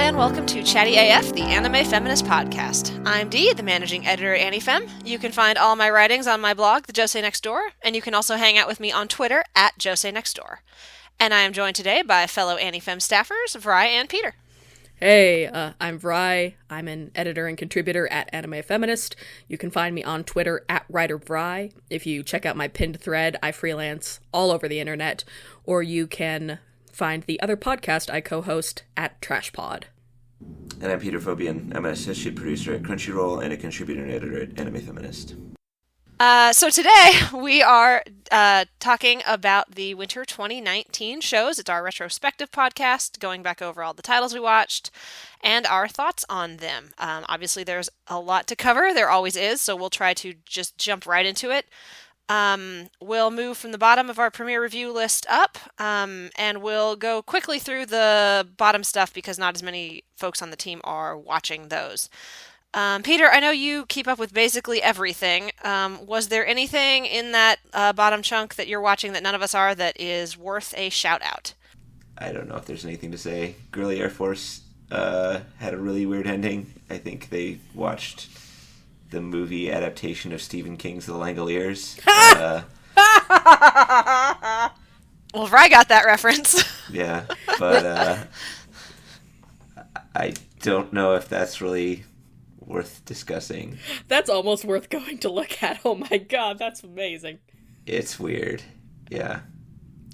and welcome to Chatty AF, the Anime Feminist podcast. I'm Dee, the managing editor at AniFem. You can find all my writings on my blog, The Josei Next Door, and you can also hang out with me on Twitter at Josei Next Door. And I am joined today by fellow AniFem staffers, Vrai and Peter. Hey, I'm Vrai. I'm an editor and contributor at Anime Feminist. You can find me on Twitter at WriterVry. If you check out my pinned thread, I freelance all over the internet. Or you can find the other podcast I co-host at TrashPod. And I'm Peter Fobian. I'm an associate producer at Crunchyroll and a contributor and editor at Anime Feminist. So today we are talking about the winter 2019 shows. It's our retrospective podcast, going back over all the titles we watched and our thoughts on them. Obviously, there's a lot to cover. There always is, so we'll try to just jump right into it. We'll move from the bottom of our premiere review list up, and we'll go quickly through the bottom stuff because not as many folks on the team are watching those. Peter, I know you keep up with basically everything. Was there anything in that bottom chunk that you're watching that none of us are that is worth a shout out? I don't know if there's anything to say. Girly Air Force had a really weird ending. I think they watched the movie adaptation of Stephen King's The Langoliers. Well, Vrai got that reference. Yeah, but I don't know if that's really worth discussing. That's almost worth going to look at. Oh my god, that's amazing. It's weird. Yeah.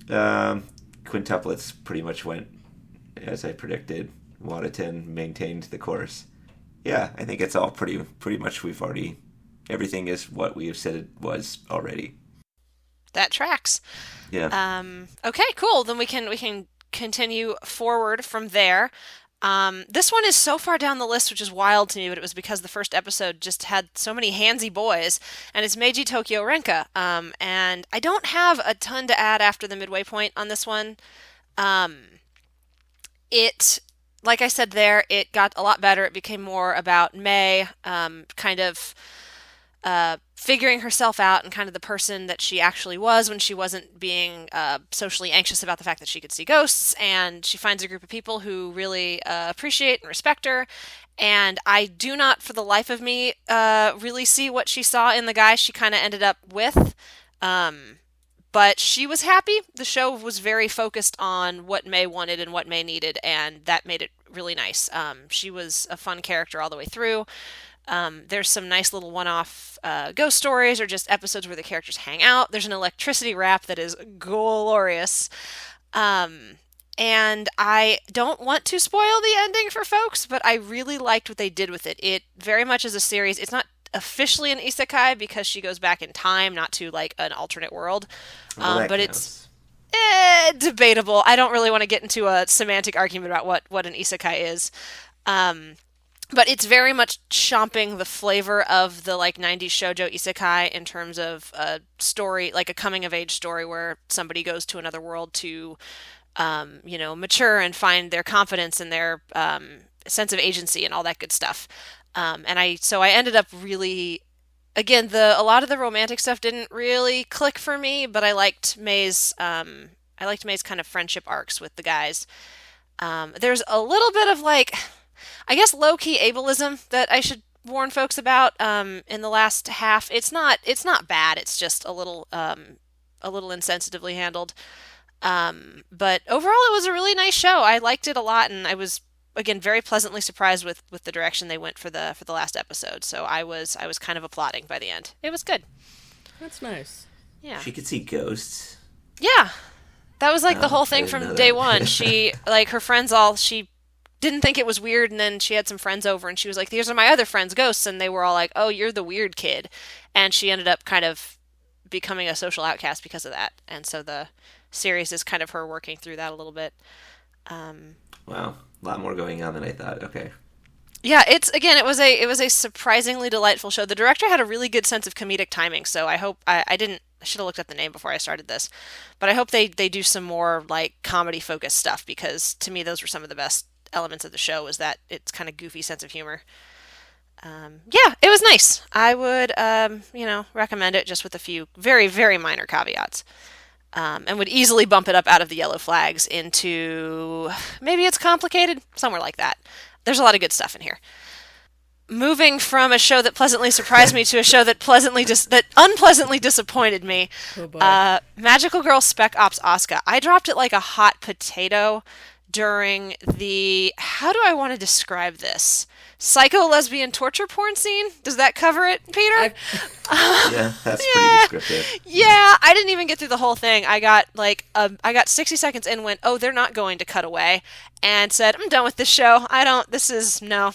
Quintuplets pretty much went as I predicted. Wadatin maintained the course. Yeah, I think it's all pretty much everything is what we have said it was already. That tracks. Yeah. Okay, cool. Then we can continue forward from there. This one is so far down the list, which is wild to me, but it was because the first episode just had so many handsy boys, and it's Meiji Tokyo Renka. And I don't have a ton to add after the midway point on this one. Like I said there, it got a lot better. It became more about Mei, kind of figuring herself out and kind of the person that she actually was when she wasn't being socially anxious about the fact that she could see ghosts. And she finds a group of people who really appreciate and respect her. And I do not, for the life of me, really see what she saw in the guy she kind of ended up with. But she was happy. The show was very focused on what Mei wanted and what Mei needed, and that made it really nice. She was a fun character all the way through. There's some nice little one-off ghost stories or just episodes where the characters hang out. There's an electricity rap that is glorious. And I don't want to spoil the ending for folks, but I really liked what they did with it. It very much is a series. It's not officially an isekai because she goes back in time, not to like an alternate world. Well, but counts. It's debatable. I don't really want to get into a semantic argument about what an isekai is. But it's very much chomping the flavor of the like 90s shoujo isekai in terms of a story, like a coming of age story where somebody goes to another world to mature and find their confidence and their sense of agency and all that good stuff. So I ended up really, again, a lot of the romantic stuff didn't really click for me, but I liked Mei's kind of friendship arcs with the guys. There's a little bit of like, I guess, low-key ableism that I should warn folks about in the last half. It's not bad. It's just a little insensitively handled. But overall, it was a really nice show. I liked it a lot, and I was, again, very pleasantly surprised with the direction they went for the last episode. So I was kind of applauding by the end. It was good. That's nice. Yeah. She could see ghosts. Yeah. That was like the whole I thing didn't from know day that. one. She, like, her friends she didn't think it was weird, and then she had some friends over, and she was like, these are my other friends, ghosts, and they were all like, oh, you're the weird kid. And she ended up kind of becoming a social outcast because of that. And so the series is kind of her working through that a little bit. Wow, a lot more going on than I thought. Okay. Yeah, it was a surprisingly delightful show. The director had a really good sense of comedic timing, so I hope I should have looked up the name before I started this, but I hope they do some more like comedy focused stuff, because to me those were some of the best elements of the show, was that it's kind of goofy sense of humor. Yeah, it was nice. I would recommend it, just with a few very, very minor caveats. and would easily bump it up out of the yellow flags into maybe it's complicated, somewhere like that. There's a lot of good stuff in here. Moving from a show that pleasantly surprised me to a show that unpleasantly disappointed me. Oh boy. Magical Girl Spec-ops Asuka. I dropped it like a hot potato during the, how do I want to describe this? Psycho lesbian torture porn scene? Does that cover it, Peter? Yeah, that's pretty descriptive. Yeah, I didn't even get through the whole thing. I got 60 seconds in, went, oh, they're not going to cut away, and said, I'm done with this show.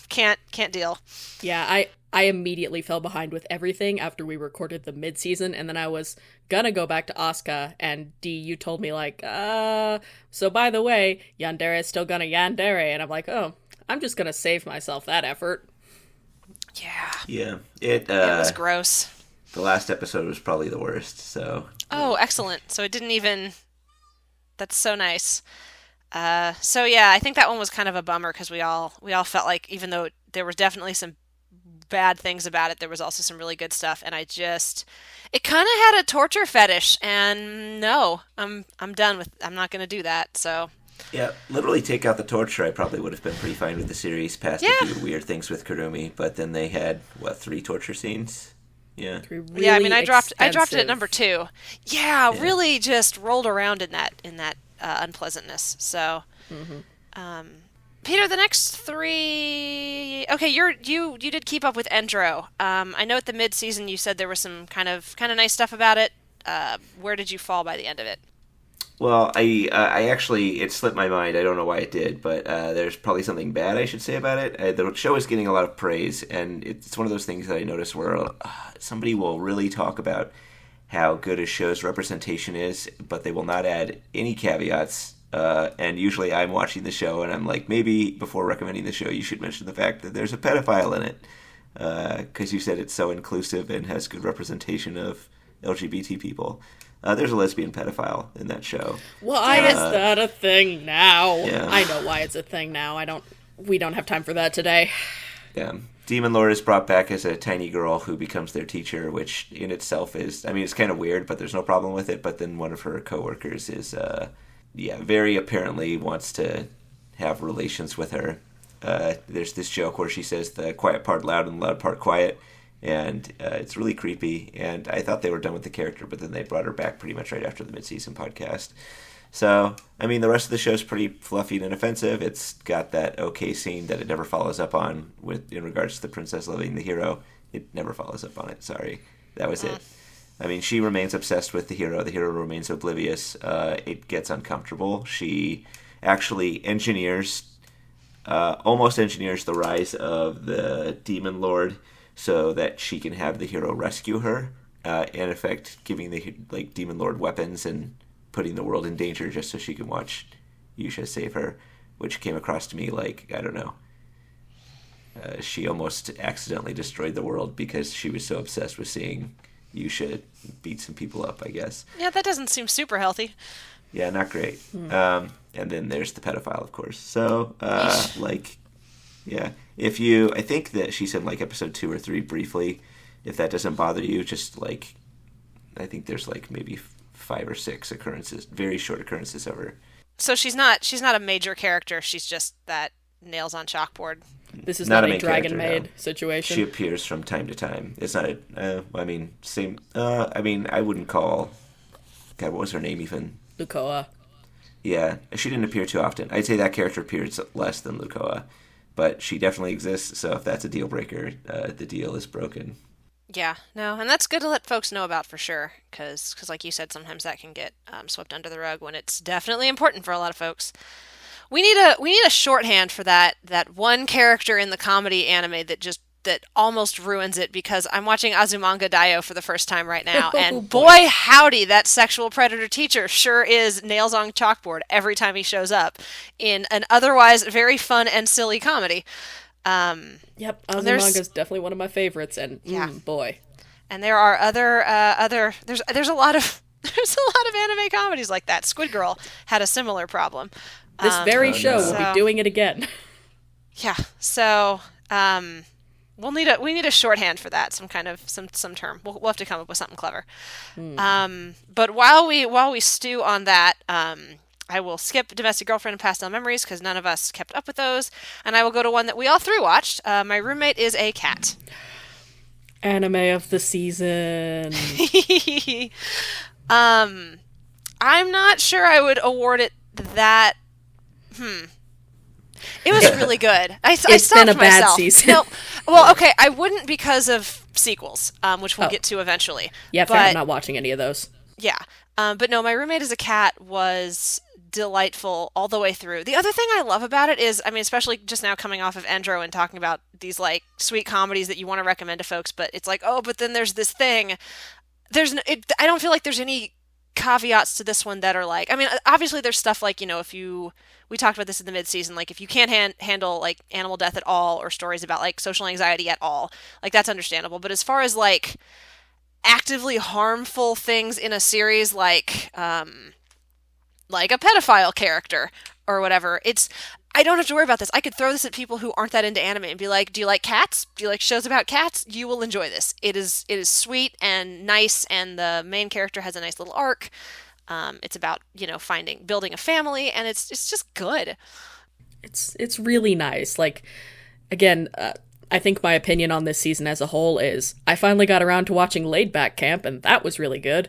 Can't deal. Yeah, I immediately fell behind with everything after we recorded the mid-season, and then I was gonna go back to Asuka, and D, you told me, like, so by the way, yandere is still gonna yandere, and I'm like, oh, I'm just gonna save myself that effort. Yeah. Yeah. It was gross. The last episode was probably the worst, so... Oh, excellent. So it didn't even... That's so nice. So yeah, I think that one was kind of a bummer, because we all felt like, even though there was definitely some bad things about it, there was also some really good stuff, and it kind of had a torture fetish, and no, I'm done with, I'm not going to do that, so... Yeah, literally take out the torture, I probably would have been pretty fine with the series, past a few weird things with Kurumi, but then they had, 3 torture scenes? Yeah. Really I mean, I dropped it at expensive. number 2. Yeah, really just rolled around in that unpleasantness, so... Mm-hmm. Peter, the next 3... Okay, you did keep up with ENDRO. I know at the mid-season you said there was some kind of nice stuff about it. Where did you fall by the end of it? Well, I actually, it slipped my mind. I don't know why it did, but there's probably something bad I should say about it. The show is getting a lot of praise, and it's one of those things that I notice where somebody will really talk about how good a show's representation is, but they will not add any caveats. And usually I'm watching the show, and I'm like, maybe before recommending the show, you should mention the fact that there's a pedophile in it, because you said it's so inclusive and has good representation of LGBT people. There's a lesbian pedophile in that show. Why is that a thing now? Yeah. I know why it's a thing now. We don't have time for that today. Yeah. Demon Lord is brought back as a tiny girl who becomes their teacher, which in itself is, I mean, it's kind of weird, but there's no problem with it. But then one of her coworkers is, very apparently wants to have relations with her. There's this joke where she says the quiet part loud and the loud part quiet. And it's really creepy, and I thought they were done with the character, but then they brought her back pretty much right after the mid-season podcast. So, I mean, the rest of the show's pretty fluffy and inoffensive. It's got that okay scene that it never follows up on in regards to the princess loving the hero. It never follows up on it, sorry. That was it. I mean, she remains obsessed with the hero remains oblivious. It gets uncomfortable. She actually almost engineers the rise of the Demon Lord, so that she can have the hero rescue her, in effect giving the Demon Lord weapons and putting the world in danger just so she can watch Yusha save her, which came across to me like, I don't know, she almost accidentally destroyed the world because she was so obsessed with seeing Yusha beat some people up, I guess. Yeah, that doesn't seem super healthy. Yeah, not great. And then there's the pedophile, of course. So, yeah. I think that she said episode 2 or 3 briefly. If that doesn't bother you, just I think there's maybe 5 or 6 occurrences, very short occurrences of her. So she's not a major character. She's just that nails on chalkboard. This is not a Dragon Maid situation. She appears from time to time. It's not same. I wouldn't call. God, what was her name even? Lukoa. Yeah, she didn't appear too often. I'd say that character appears less than Lukoa. But she definitely exists, so if that's a deal breaker, the deal is broken. Yeah, no, and that's good to let folks know about for sure, because like you said, sometimes that can get swept under the rug when it's definitely important for a lot of folks. We need a shorthand for that one character in the comedy anime that almost ruins it, because I'm watching Azumanga Daioh for the first time right now, and boy howdy, that sexual predator teacher sure is nails on chalkboard every time he shows up in an otherwise very fun and silly comedy. Yep, Azumanga's definitely one of my favorites, and boy. And there are there's a lot of anime comedies like that. Squid Girl had a similar problem. This very show will be doing it again. Yeah, so we need a shorthand for that, some kind of some term. We'll have to come up with something clever. But while we stew on that, I will skip Domestic Girlfriend and Pastel Memories because none of us kept up with those, and I will go to one that we all three watched. My roommate is a cat. Anime of the season. I'm not sure I would award it that. It was really good. I It's stopped been a bad myself. season. No, well, okay, I wouldn't because of sequels, which we'll get to eventually. Yeah, fair, but I'm not watching any of those. yeah, but no, My Roommate as a Cat was delightful all the way through. The other thing I love about it is, I mean, especially just now coming off of ENDRO and talking about these like sweet comedies that you want to recommend to folks, but it's like, oh, but then there's this thing. I don't feel like there's any caveats to this one that are like, I mean, obviously there's stuff like, we talked about this in the mid-season, like if you can't handle like animal death at all or stories about like social anxiety at all, like that's understandable. But as far as like actively harmful things in a series like a pedophile character or whatever, I don't have to worry about this. I could throw this at people who aren't that into anime and be like, do you like cats? Do you like shows about cats? You will enjoy this. It is sweet and nice, and the main character has a nice little arc. It's about, building a family, and it's just good. It's really nice. Like, again, I think my opinion on this season as a whole is I finally got around to watching Laid Back Camp, and that was really good.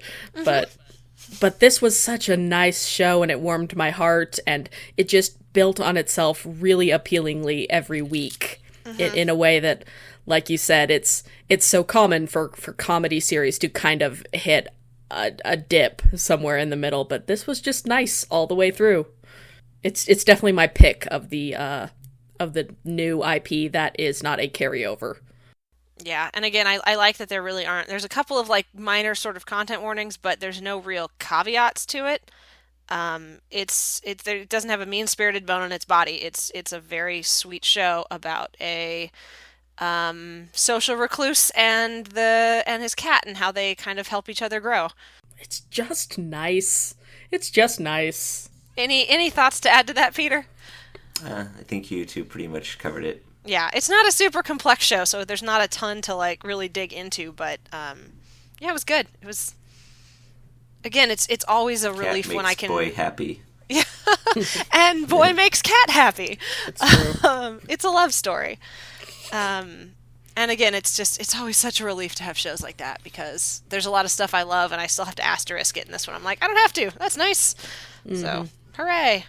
But this was such a nice show, and it warmed my heart, and it just built on itself really appealingly every week in a way that, like you said, it's so common for comedy series to kind of hit a dip somewhere in the middle, but this was just nice all the way through. It's definitely my pick of the new IP that is not a carryover. Yeah, and again, I like that there really aren't. There's a couple of like minor sort of content warnings, but there's no real caveats to it. It doesn't have a mean-spirited bone in its body. It's a very sweet show about a social recluse and his cat and how they kind of help each other grow. It's just nice. It's just nice. Any thoughts to add to that, Peter? I think you two pretty much covered it. Yeah, it's not a super complex show, so there's not a ton to like really dig into, but yeah, it was good. It was, again, it's always a relief when I can. Boy happy. Yeah, and boy makes cat happy. It's true. It's a love story. And again, it's always such a relief to have shows like that because there's a lot of stuff I love and I still have to asterisk it in this one. I'm like, I don't have to. That's nice. So, hooray.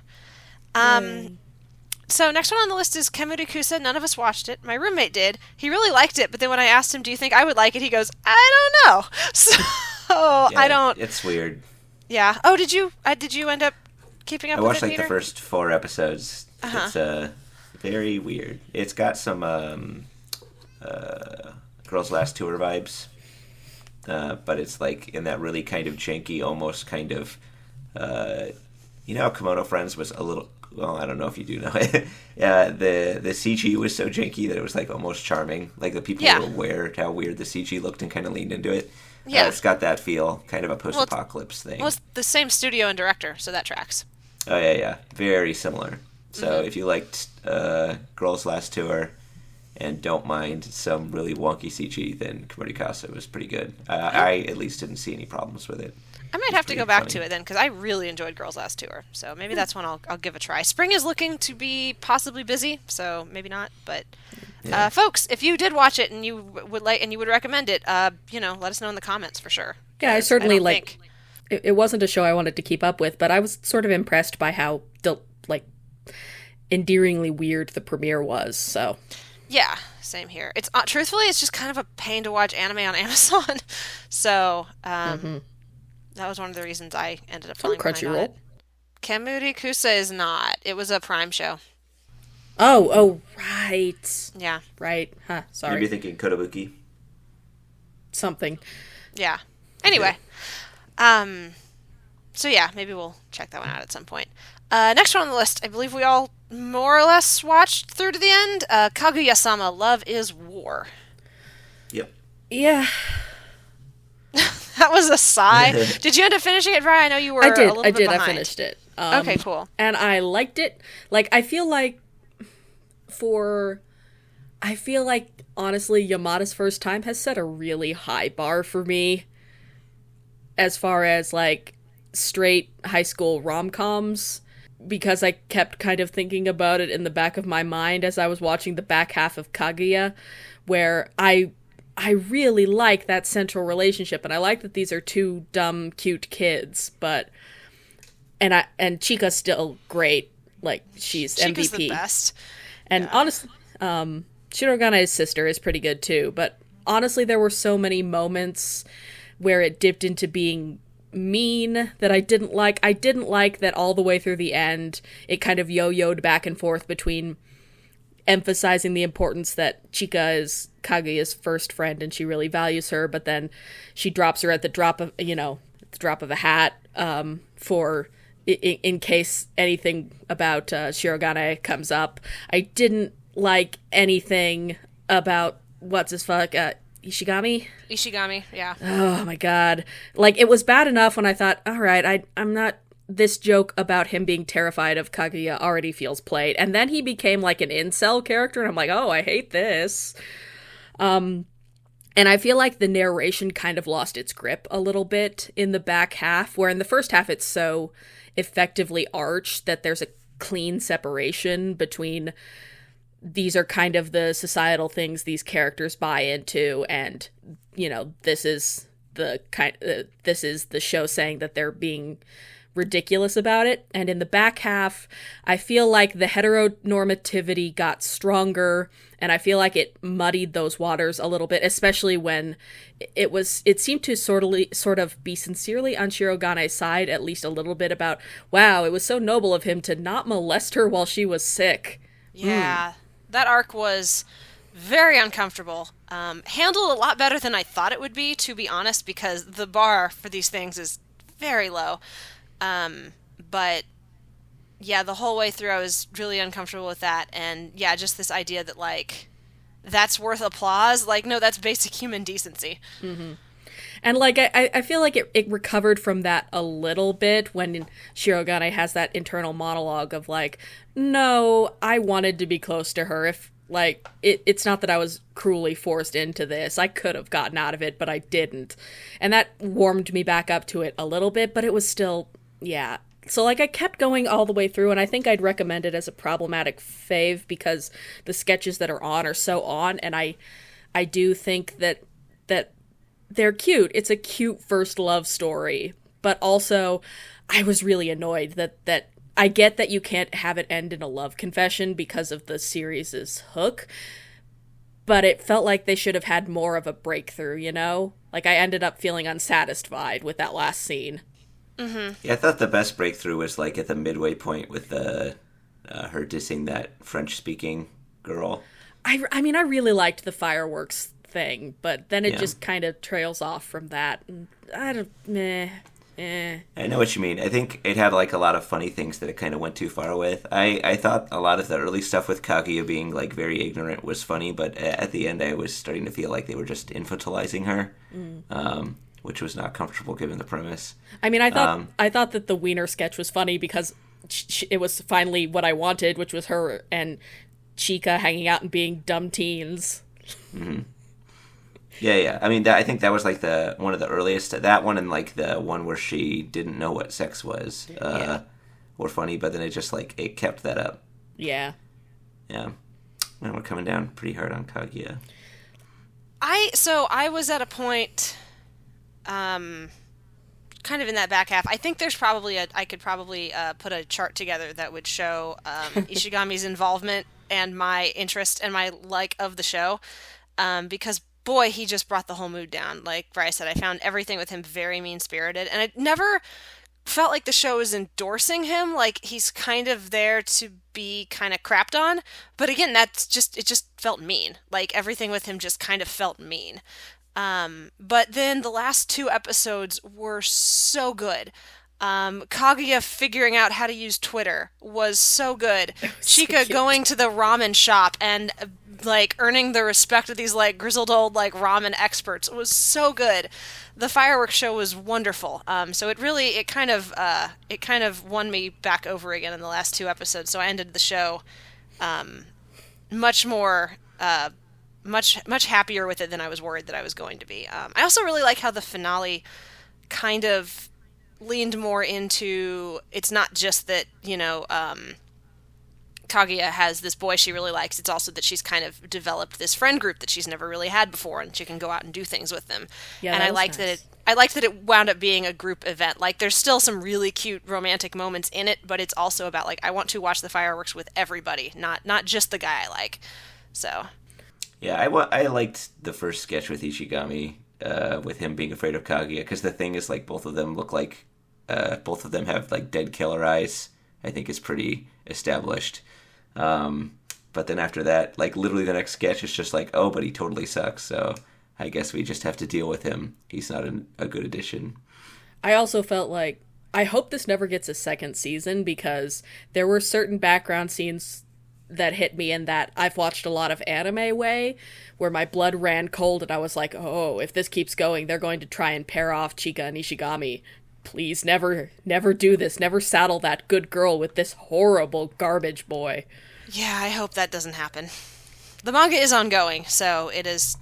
So next one on the list is Kemurikusa. None of us watched it. My roommate did. He really liked it, but then when I asked him, do you think I would like it? He goes, I don't know. So yeah, I don't. It's weird. Yeah. Oh, did you end up keeping up with it, I watched like Peter? the first 4 episodes. It's very weird. It's got some Girls Last Tour vibes, but it's like in that really kind of janky, almost kind of, how Kimono Friends was a little. Well, I don't know if you do know it. Yeah, the CG was so janky that it was like almost charming. Like the people were aware of how weird the CG looked and kind of leaned into it. Yeah, it's got that feel, kind of a post-apocalypse thing. Well, it's the same studio and director, so that tracks. Oh yeah, very similar. So if you liked Girls Last Tour and don't mind some really wonky CG, then Kemurikusa was pretty good. I at least didn't see any problems with it. I might have to go back to it then, because I really enjoyed Girls Last Tour. So maybe that's one I'll give a try. Spring is looking to be possibly busy, so maybe not. But folks, if you did watch it and you would recommend it, let us know in the comments for sure. Yeah, I certainly It wasn't a show I wanted to keep up with, but I was sort of impressed by how endearingly weird the premiere was. So. Yeah, same here. It's truthfully, it's just kind of a pain to watch anime on Amazon. So. That was one of the reasons I ended up falling behind on it. Kemurikusa is not. It was a Prime show. Oh, right. Yeah. Right. Huh, sorry. Maybe you're thinking Kotobuki. Something. Yeah. Anyway. So yeah, maybe we'll check that one out at some point. Next one on the list, I believe we all more or less watched through to the end. Kaguya-sama, Love is War. Yep. Yeah. That was a sigh. Did you end up finishing it, Vrai? I know you were a little bit behind. I finished it. Okay, cool. And I liked it. Like, I feel like for I feel like, honestly, Yamada's first time has set a really high bar for me as far as, like, straight high school rom-coms, because I kept kind of thinking about it in the back of my mind as I was watching the back half of Kaguya, where I really like that central relationship, and I like that these are two dumb, cute kids, but and Chika's still great. Like, she's Chica's MVP. the best. And Yeah. honestly, Shirogane's sister is pretty good too, but honestly, there were so many moments where it dipped into being mean that I didn't like. I didn't like that all the way through the end, it kind of yo-yoed back and forth between emphasizing the importance that Chika is Kaguya's first friend and she really values her, but then she drops her at the drop of, the drop of a hat, for in case anything about Shirogane comes up. I didn't like anything about Ishigami. Ishigami, yeah. Oh my god. Like, it was bad enough when I thought, all right, I'm not, this joke about him being terrified of Kaguya already feels played. And then he became like an incel character, and I'm like, oh, I hate this. And I feel like the narration kind of lost its grip a little bit in the back half, where in the first half it's so effectively arched that there's a clean separation between these are kind of the societal things these characters buy into, and, this is the show saying that they're being ridiculous about it. And in the back half, I feel like the heteronormativity got stronger, and I feel like it muddied those waters a little bit, especially when it seemed to sort of be sincerely on Shirogane's side, at least a little bit, about, wow, it was so noble of him to not molest her while she was sick. Yeah. That arc was very uncomfortable. Handled a lot better than I thought it would be, to be honest, because the bar for these things is very low. But yeah, the whole way through I was really uncomfortable with that. And yeah, just this idea that, like, that's worth applause. Like, no, that's basic human decency. Mm-hmm. And, like, I feel like it recovered from that a little bit when Shirogane has that internal monologue of, like, no, I wanted to be close to her. If, like, it's not that I was cruelly forced into this. I could have gotten out of it, but I didn't. And that warmed me back up to it a little bit, but it was still, yeah. So, like, I kept going all the way through, and I think I'd recommend it as a problematic fave because the sketches that are on are so on, and I do think that they're cute. It's a cute first love story, but also I was really annoyed that I get that you can't have it end in a love confession because of the series' hook, but it felt like they should have had more of a breakthrough, Like, I ended up feeling unsatisfied with that last scene. Mm-hmm. Yeah, I thought the best breakthrough was, like, at the midway point with the her dissing that French-speaking girl. I mean, I really liked the fireworks thing, but then it just kind of trails off from that. And I know what you mean. I think it had, like, a lot of funny things that it kind of went too far with. I thought a lot of the early stuff with Kaguya being, like, very ignorant was funny, but at the end I was starting to feel like they were just infantilizing her, which was not comfortable given the premise. I mean, I thought that the Wiener sketch was funny because it was finally what I wanted, which was her and Chika hanging out and being dumb teens. Mm-hmm. Yeah. I mean, I think that was, like, one of the earliest. That one and, like, the one where she didn't know what sex was were funny, but then it just, like, it kept that up. Yeah. Yeah. And we're coming down pretty hard on Kaguya. I was at a point, kind of in that back half. I think there's probably I could probably put a chart together that would show Ishigami's involvement and my interest and my like of the show, because boy, he just brought the whole mood down. Like Bryce said, I found everything with him very mean-spirited, and it never felt like the show was endorsing him. Like, he's kind of there to be kind of crapped on, but again, it just felt mean. Like, everything with him just kind of felt mean. But then the last two episodes were so good. Kaguya figuring out how to use Twitter was so good. Chika so going to the ramen shop and, like, earning the respect of these, like, grizzled old, like, ramen experts was so good. The fireworks show was wonderful. So it kind of won me back over again in the last two episodes. So I ended the show much more much happier with it than I was worried that I was going to be. I also really like how the finale kind of leaned more into, it's not just that, Kaguya has this boy she really likes. It's also that she's kind of developed this friend group that she's never really had before, and she can go out and do things with them. Yeah, and that I was liked nice. I liked that it wound up being a group event. Like, there's still some really cute romantic moments in it, but it's also about, like, I want to watch the fireworks with everybody, not just the guy I like. So Yeah, I liked the first sketch with Ishigami, with him being afraid of Kaguya, because the thing is, like, both of them look like, both of them have, like, dead killer eyes. I think is pretty established. But then after that, like, literally the next sketch is just like, oh, but he totally sucks, so I guess we just have to deal with him. He's not a good addition. I also felt like, I hope this never gets a second season, because there were certain background scenes that hit me in that I've watched a lot of anime way, where my blood ran cold and I was like, oh, if this keeps going, they're going to try and pair off Chika and Ishigami. Please, never do this. Never saddle that good girl with this horrible garbage boy. yeah, I hope that doesn't happen. The manga is ongoing, so it is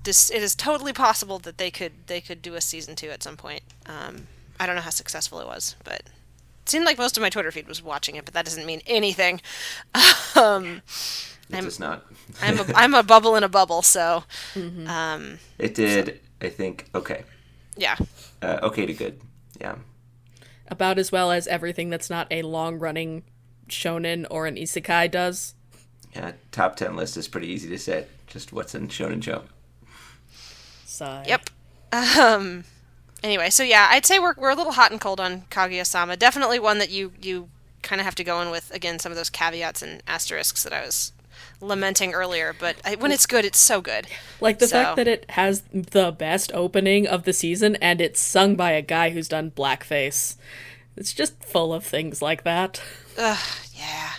totally possible that they could do a season 2 at some point. I don't know how successful it was, but it seemed like most of my Twitter feed was watching it, but that doesn't mean anything. It does not. I'm a bubble in a bubble, so It did, I think, okay. yeah. Okay to good. Yeah. About as well as everything that's not a long-running shonen or an isekai does. Yeah, top 10 list is pretty easy to set. Just what's in Shonen Jump. Sigh. Yep. Anyway, so yeah, I'd say we're a little hot and cold on Kaguya-sama. Definitely one that you kind of have to go in with, again, some of those caveats and asterisks that I was lamenting earlier. But when it's good, it's so good. Like the fact that it has the best opening of the season and it's sung by a guy who's done blackface. It's just full of things like that. Yeah.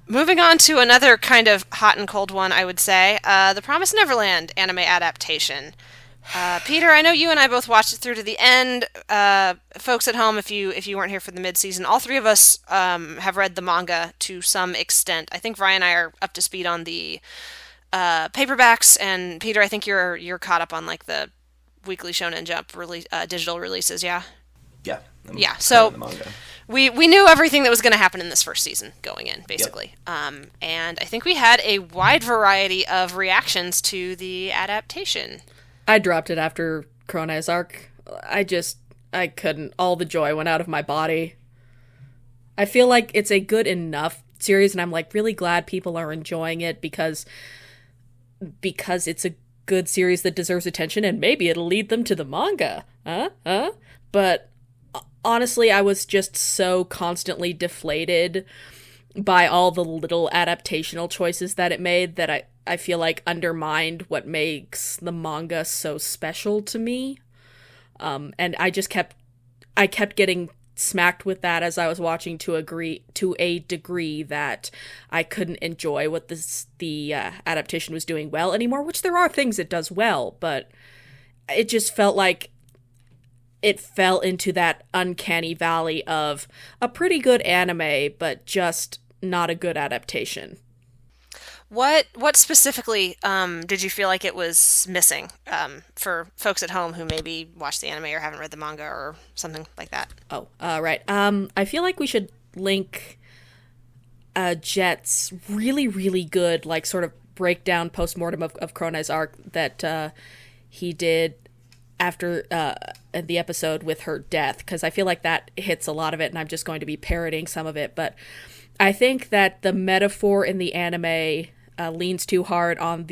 Moving on to another kind of hot and cold one, I would say, the Promised Neverland anime adaptation. Peter, I know you and I both watched it through to the end. Folks at home, if you weren't here for the mid-season, all three of us have read the manga to some extent. I think Ryan and I are up to speed on the paperbacks, and Peter, I think you're caught up on, like, the Weekly Shonen Jump digital releases, yeah? Yeah. Yeah, so the manga. we knew everything that was going to happen in this first season going in, basically. Yep. And I think we had a wide variety of reactions to the adaptation. I dropped it after Krone's arc. I couldn't. All the joy went out of my body. I feel like it's a good enough series, and I'm, like, really glad people are enjoying it because it's a good series that deserves attention, and maybe it'll lead them to the manga. But honestly, I was just so constantly deflated by all the little adaptational choices that it made that I feel like undermined what makes the manga so special to me. And I kept getting smacked with that as I was watching to a degree that I couldn't enjoy what the adaptation was doing well anymore, which there are things it does well, but it just felt like it fell into that uncanny valley of a pretty good anime, but just not a good adaptation. What specifically did you feel like it was missing for folks at home who maybe watched the anime or haven't read the manga or something like that? Oh, right. I feel like we should link Jet's really, really good, like, sort of breakdown postmortem of Krone's arc that he did after the episode with her death, because I feel like that hits a lot of it, and I'm just going to be parroting some of it. But I think that the metaphor in the anime leans too hard on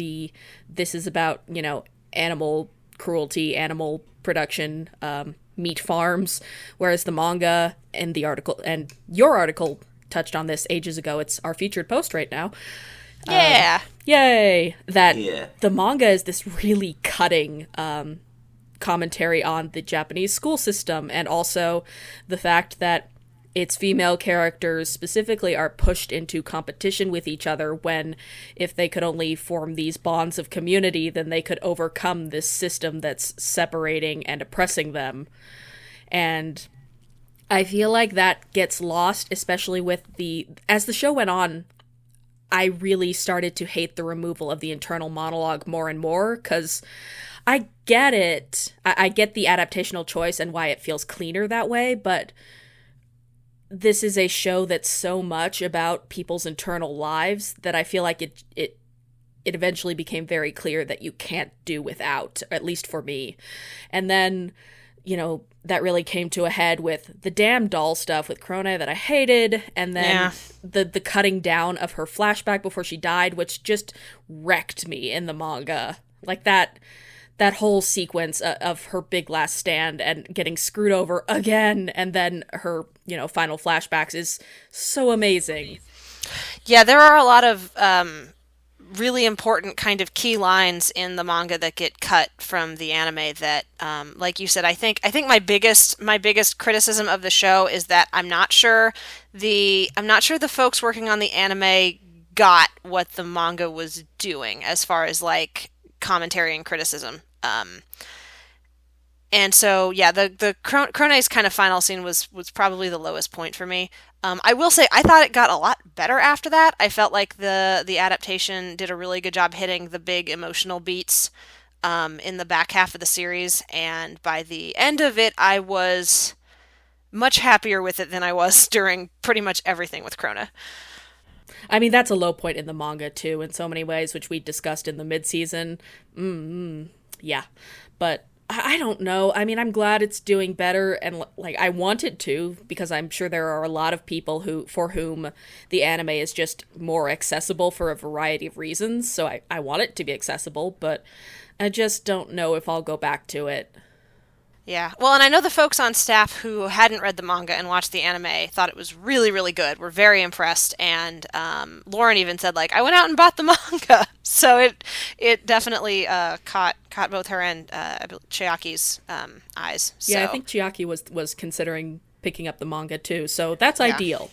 this is about, animal cruelty, animal production, meat farms, whereas the manga and the article, and your article touched on this ages ago, it's our featured post right now. Yeah. Yay! Yeah. The manga is this really cutting commentary on the Japanese school system, and also the fact that its female characters specifically are pushed into competition with each other when, if they could only form these bonds of community, then they could overcome this system that's separating and oppressing them. And I feel like that gets lost, especially with as the show went on. I really started to hate the removal of the internal monologue more and more, because I get it. I get the adaptational choice and why it feels cleaner that way, but this is a show that's so much about people's internal lives that I feel like it eventually became very clear that you can't do without, at least for me. And then, that really came to a head with the damn doll stuff with Krone that I hated, and then the cutting down of her flashback before she died, which just wrecked me in the manga. Like that whole sequence of her big last stand and getting screwed over again, and then her, final flashbacks is so amazing. Yeah, there are a lot of really important kind of key lines in the manga that get cut from the anime that, like you said, I think my biggest criticism of the show is that I'm not sure the folks working on the anime got what the manga was doing as far as like commentary and criticism. And so, yeah, the Krone's kind of final scene was probably the lowest point for me. I will say I thought it got a lot better after that. I felt like the adaptation did a really good job hitting the big emotional beats in the back half of the series, and by the end of it, I was much happier with it than I was during pretty much everything with Krone. I mean, that's a low point in the manga, too, in so many ways, which we discussed in the mid-season. Yeah. But I don't know. I mean, I'm glad it's doing better, and like I want it to, because I'm sure there are a lot of people for whom the anime is just more accessible for a variety of reasons. So I want it to be accessible, but I just don't know if I'll go back to it. Yeah. Well, and I know the folks on staff who hadn't read the manga and watched the anime thought it was really, really good. We're very impressed. And Lauren even said, like, I went out and bought the manga. So it definitely caught both her and Chiaki's eyes. So. Yeah, I think Chiaki was considering picking up the manga, too. So that's ideal.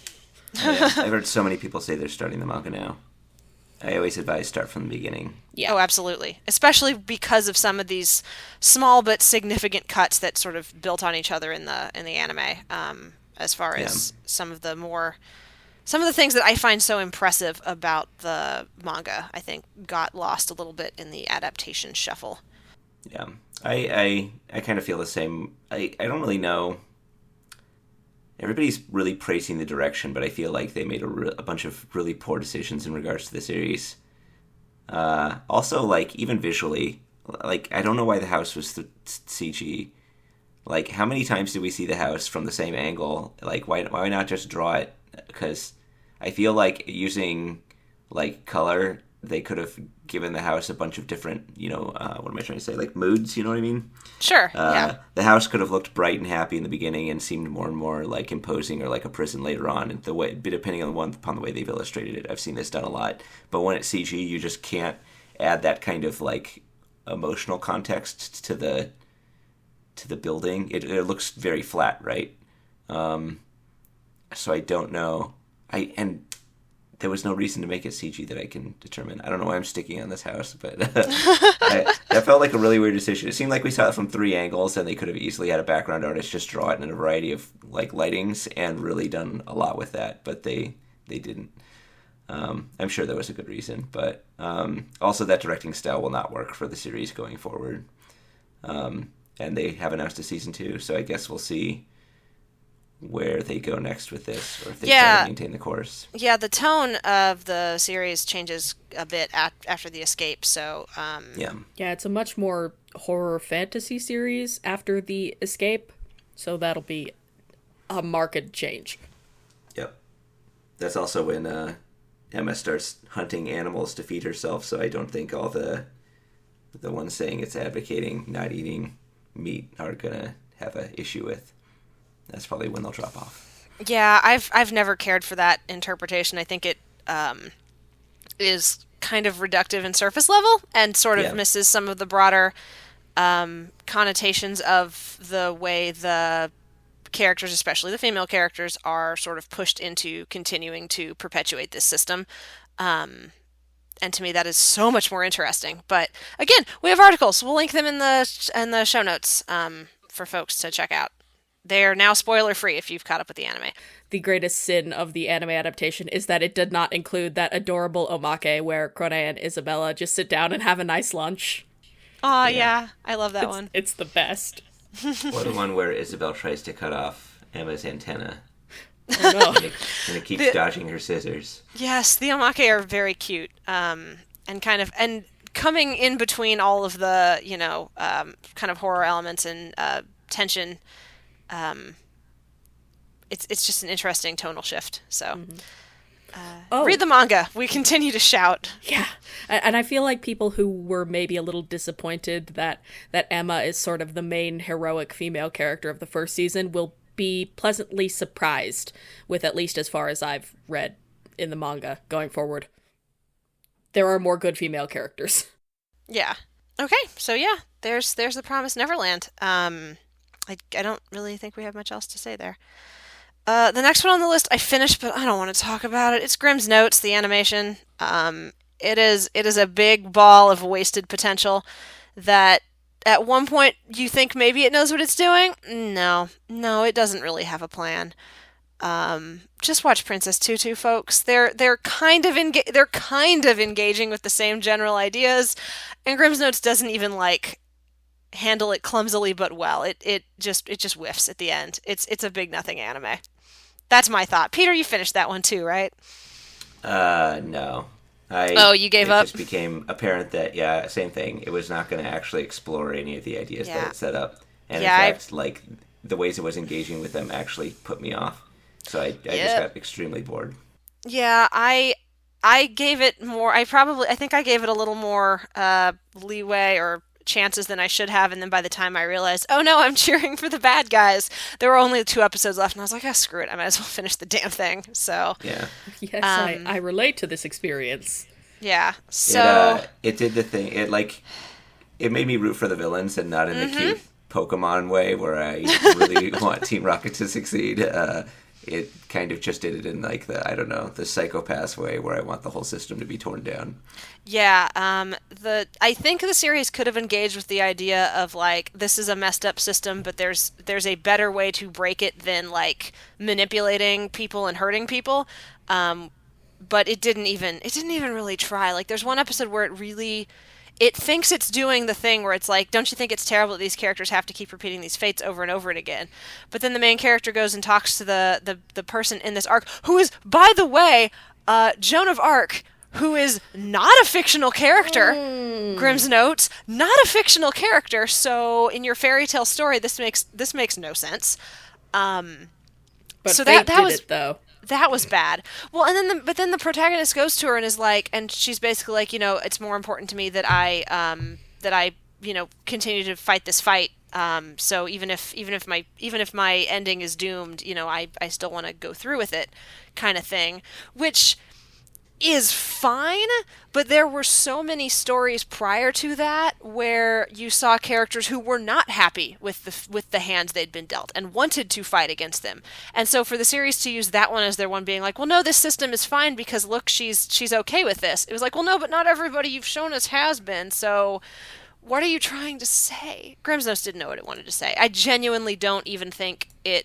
Yeah, I've heard so many people say they're starting the manga now. I always advise start from the beginning. Yeah. Oh, absolutely. Especially because of some of these small but significant cuts that sort of built on each other in the anime. As far as some of the things that I find so impressive about the manga, I think got lost a little bit in the adaptation shuffle. Yeah, I kind of feel the same. I don't really know. Everybody's really praising the direction, but I feel like they made a bunch of really poor decisions in regards to the series. Also, like, even visually, like, I don't know why the house was CG. Like, how many times did we see the house from the same angle? Like, why not just draw it? Because I feel like using, like, color, they could have given the house a bunch of different, what am I trying to say? Like, moods, you know what I mean? Sure, yeah. The house could have looked bright and happy in the beginning and seemed more and more, like, imposing or like a prison later on, and depending upon the way they've illustrated it. I've seen this done a lot. But when it's CG, you just can't add that kind of, like, emotional context to the building. It looks very flat, right? So I don't know. And there was no reason to make it CG that I can determine. I don't know why I'm sticking on this house, but that felt like a really weird decision. It seemed like we saw it from 3 angles, and they could have easily had a background artist just draw it in a variety of, like, lightings and really done a lot with that, but they didn't. I'm sure there was a good reason, but also that directing style will not work for the series going forward. And they have announced a season 2, so I guess we'll see where they go next with this, or if they try to maintain the course. Yeah, the tone of the series changes a bit after the escape, so... Yeah, it's a much more horror fantasy series after the escape, so that'll be a marked change. Yep. That's also when Emma starts hunting animals to feed herself, so I don't think all the ones saying it's advocating not eating meat are gonna have an issue with. That's probably when they'll drop off. Yeah, I've never cared for that interpretation. I think it is kind of reductive and surface level, and sort of misses some of the broader connotations of the way the characters, especially the female characters, are sort of pushed into continuing to perpetuate this system. And to me, that is so much more interesting. But again, we have articles. We'll link them in the show notes for folks to check out. They're now spoiler free if you've caught up with the anime. The greatest sin of the anime adaptation is that it did not include that adorable omake where Krone and Isabella just sit down and have a nice lunch. Oh, yeah. I love that one. It's the best. Or the one where Isabel tries to cut off Emma's antenna. Oh, no. And it keeps dodging her scissors. Yes, the omake are very cute. And coming in between all of the, kind of horror elements and tension, it's just an interesting tonal shift. So, read the manga. We continue to shout. Yeah, and I feel like people who were maybe a little disappointed that Emma is sort of the main heroic female character of the first season will be pleasantly surprised with at least as far as I've read in the manga going forward. There are more good female characters. Yeah. Okay, so yeah, there's the Promised Neverland. I don't really think we have much else to say there. The next one on the list I finished, but I don't want to talk about it. It's Grimm's Notes, the animation. It is a big ball of wasted potential that at one point you think maybe it knows what it's doing. No, it doesn't really have a plan. Just watch Princess Tutu, folks. They're kind of engaging with the same general ideas, and Grimm's Notes doesn't even handle it clumsily but well. It just whiffs at the end. It's a big nothing anime. That's my thought. Peter, you finished that one too, right? No. You gave up? It just became apparent that, same thing. It was not going to actually explore any of the ideas that it set up. And in fact, the ways it was engaging with them actually put me off. So I just got extremely bored. Yeah, I gave it more, I think I gave it a little more leeway or chances than I should have, and then by the time I realized, oh no, I'm cheering for the bad guys, there were only 2 episodes left, and I was like, screw it, I might as well finish the damn thing. So yeah, yes, I relate to this experience. Yeah, so it did the thing. It made me root for the villains, and not in the cute Pokemon way where I really want Team Rocket to succeed. It kind of just did it in the psychopath way where I want the whole system to be torn down. Yeah, I think the series could have engaged with the idea of this is a messed up system, but there's a better way to break it than manipulating people and hurting people. But it didn't even really try. There's one episode where it thinks it's doing the thing where it's don't you think it's terrible that these characters have to keep repeating these fates over and over and again? But then the main character goes and talks to the person in this arc, who is, by the way, Joan of Arc, who is not a fictional character. Grimm's Notes, not a fictional character. So in your fairy tale story, this makes no sense. But so that was it, though. That was bad. Well, and then the protagonist goes to her and is and she's basically it's more important to me that I continue to fight this fight. So even if my ending is doomed, I still want to go through with it, kind of thing, which is fine, but there were so many stories prior to that where you saw characters who were not happy with the hands they'd been dealt and wanted to fight against them. And so for the series to use that one as their one being well, no, this system is fine because look, she's okay with this. It was well, no, but not everybody you've shown us has been. So what are you trying to say? Grimm's Notes didn't know what it wanted to say. I genuinely don't even think I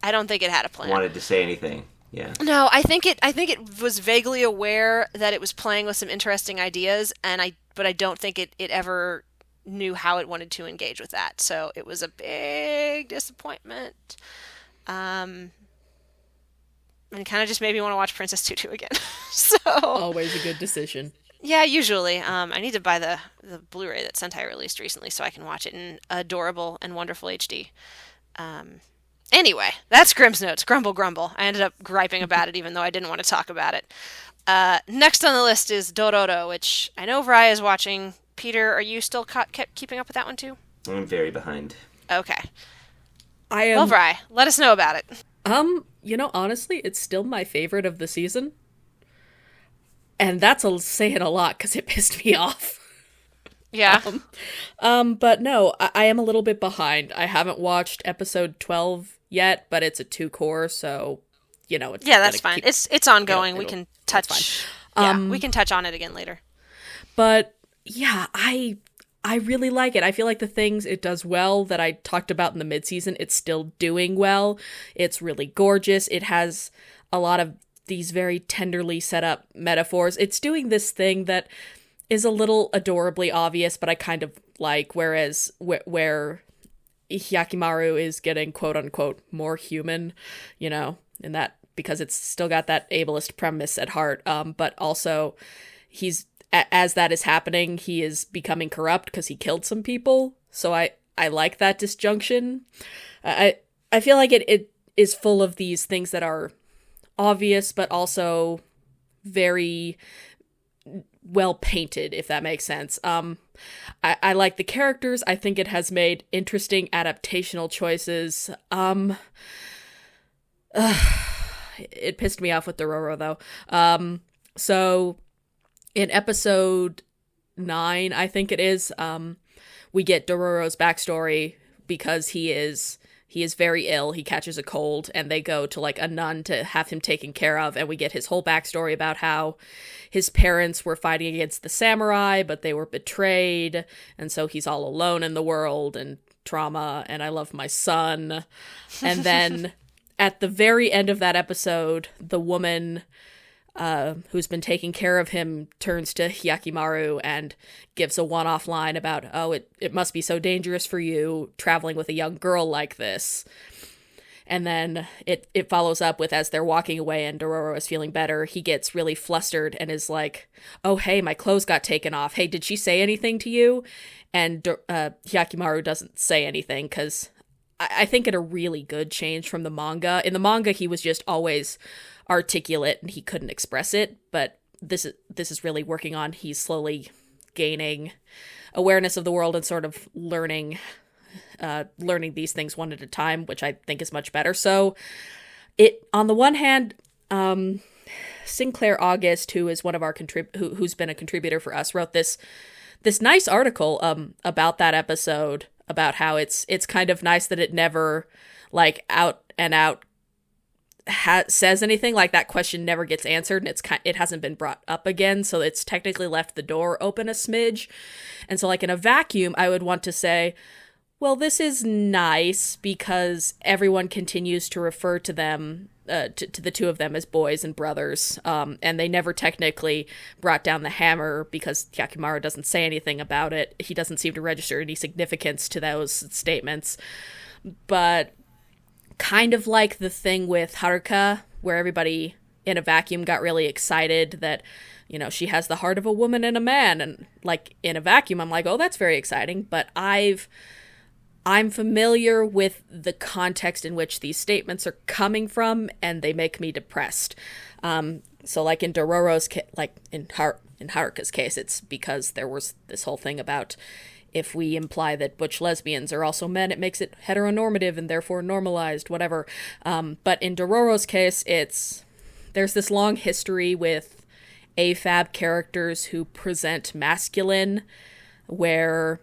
don't think it had a plan. Wanted to say anything. Yeah. No, I think it was vaguely aware that it was playing with some interesting ideas, but I don't think it ever knew how it wanted to engage with that. So it was a big disappointment. And kind of just made me want to watch Princess Tutu again. So always a good decision. Yeah, usually. I need to buy the Blu-ray that Sentai released recently so I can watch it in adorable and wonderful HD. Anyway, that's Grimm's Notes. Grumble, grumble. I ended up griping about it even though I didn't want to talk about it. Next on the list is Dororo, which I know Vrai is watching. Peter, are you still kept keeping up with that one too? I'm very behind. Okay. I am. Well, Vrai, let us know about it. Honestly, it's still my favorite of the season. And that's saying a lot because it pissed me off. Yeah. But no, I am a little bit behind. I haven't watched episode 12 yet, but it's a 2-core, so it's that's fine. It's ongoing. We can touch. We can touch on it again later. But yeah, I I really like it. I feel like the things it does well that I talked about in the mid-season, it's still doing well. It's really gorgeous. It has a lot of these very tenderly set up metaphors. It's doing this thing that is a little adorably obvious, but I kind of like, whereas where Hyakimaru is getting quote unquote more human, you know, in that, because it's still got that ableist premise at heart, but also he's, as that is happening, he is becoming corrupt because he killed some people. So I like that disjunction. I feel like it is full of these things that are obvious, but also very well painted, if that makes sense. I like the characters. I think it has made interesting adaptational choices. It pissed me off with Dororo, though. So in episode 9, I think it is, we get Dororo's backstory because he is very ill. He catches a cold, and they go to like a nun to have him taken care of, and we get his whole backstory about how his parents were fighting against the samurai, but they were betrayed, and so he's all alone in the world, and trauma, and I love my son. And then at the very end of that episode, the woman who's been taking care of him turns to Hyakimaru and gives a one-off line about, oh, it must be so dangerous for you traveling with a young girl like this. And then it follows up with, as they're walking away and Dororo is feeling better, he gets really flustered and is like, oh, hey, my clothes got taken off. Hey, did she say anything to you? And Hyakimaru doesn't say anything, because I think it a really good change from the manga. In the manga, he was just always articulate and he couldn't express it, but this is really working on, he's slowly gaining awareness of the world and sort of learning these things one at a time, which I think is much better. So it, on the one hand, Sinclair August, who is one of our who's been a contributor for us, wrote this nice article about that episode, about how it's kind of nice that it never like out and out says anything, like that question never gets answered, and it hasn't been brought up again, so it's technically left the door open a smidge. And so like in a vacuum, I would want to say, well, this is nice because everyone continues to refer to them to the two of them as boys and brothers, and they never technically brought down the hammer because Hyakimaru doesn't say anything about it. He doesn't seem to register any significance to those statements. But kind of like the thing with Haruka, where everybody in a vacuum got really excited that, you know, she has the heart of a woman and a man, and like in a vacuum I'm like, oh, that's very exciting, but I'm familiar with the context in which these statements are coming from, and they make me depressed. So like in Dororo's like in Haruka's case, it's because there was this whole thing about, if we imply that butch lesbians are also men, it makes it heteronormative and therefore normalized, whatever. But in Dororo's case, there's this long history with AFAB characters who present masculine, where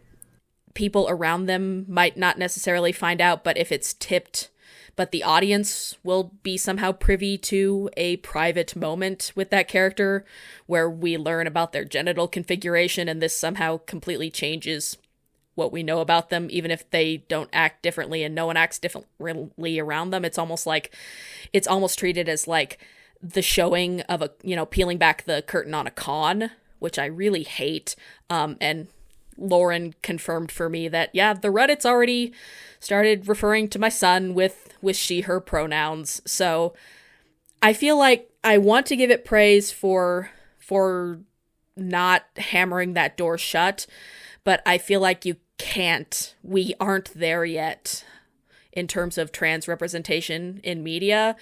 people around them might not necessarily find out, but if it's tipped, but the audience will be somehow privy to a private moment with that character where we learn about their genital configuration, and this somehow completely changes what we know about them, even if they don't act differently and no one acts differently around them. It's almost treated as like the showing of peeling back the curtain on a con, which I really hate. And Lauren confirmed for me that, yeah, the Reddit's already started referring to my son with she, her pronouns. So I feel like I want to give it praise for not hammering that door shut, but I feel like we aren't there yet in terms of trans representation in media.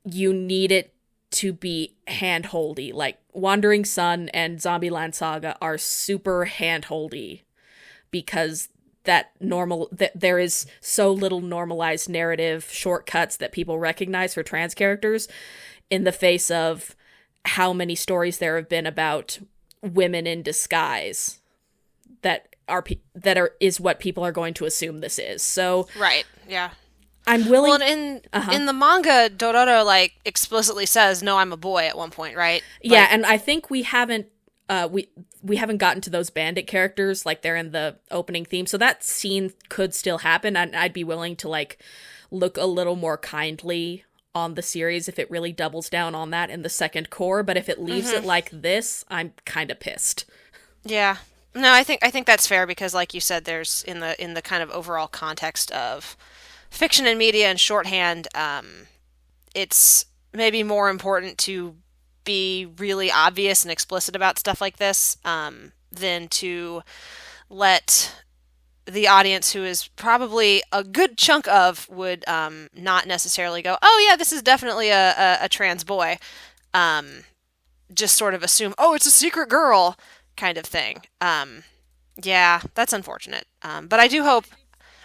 You need it to be hand-holdy. Like Wandering Sun and Zombieland Saga are super hand-holdy because there is so little normalized narrative shortcuts that people recognize for trans characters, in the face of how many stories there have been about women in disguise is what people are going to assume this is. So right, yeah. I'm willing. Well, in the manga, Dororo like explicitly says, "No, I'm a boy" at one point, right? Yeah, and I think we haven't. we haven't gotten to those bandit characters like they're in the opening theme. So that scene could still happen, and I'd be willing to like look a little more kindly on the series if it really doubles down on that in the second core. But if it leaves it like this, I'm kind of pissed. Yeah. No, I think that's fair because, like you said, there's in the kind of overall context of fiction and media and shorthand, it's maybe more important to be really obvious and explicit about stuff like this than to let the audience, who is probably a good chunk of, would not necessarily go, oh yeah, this is definitely a trans boy. Just sort of assume, oh, it's a secret girl kind of thing. Yeah, that's unfortunate. But I do hope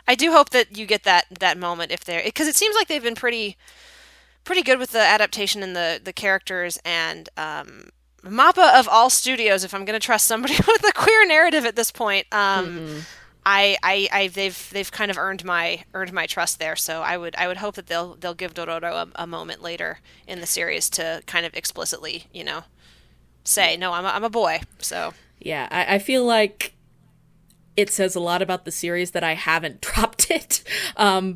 that you get that moment if they're, because it seems like they've been pretty good with the adaptation and the characters, and Mappa of all studios, if I'm going to trust somebody with a queer narrative at this point, they've kind of earned my trust there. So I would hope that they'll give Dororo a moment later in the series to kind of explicitly, say, no, I'm a boy. So yeah, I feel like it says a lot about the series that I haven't dropped it,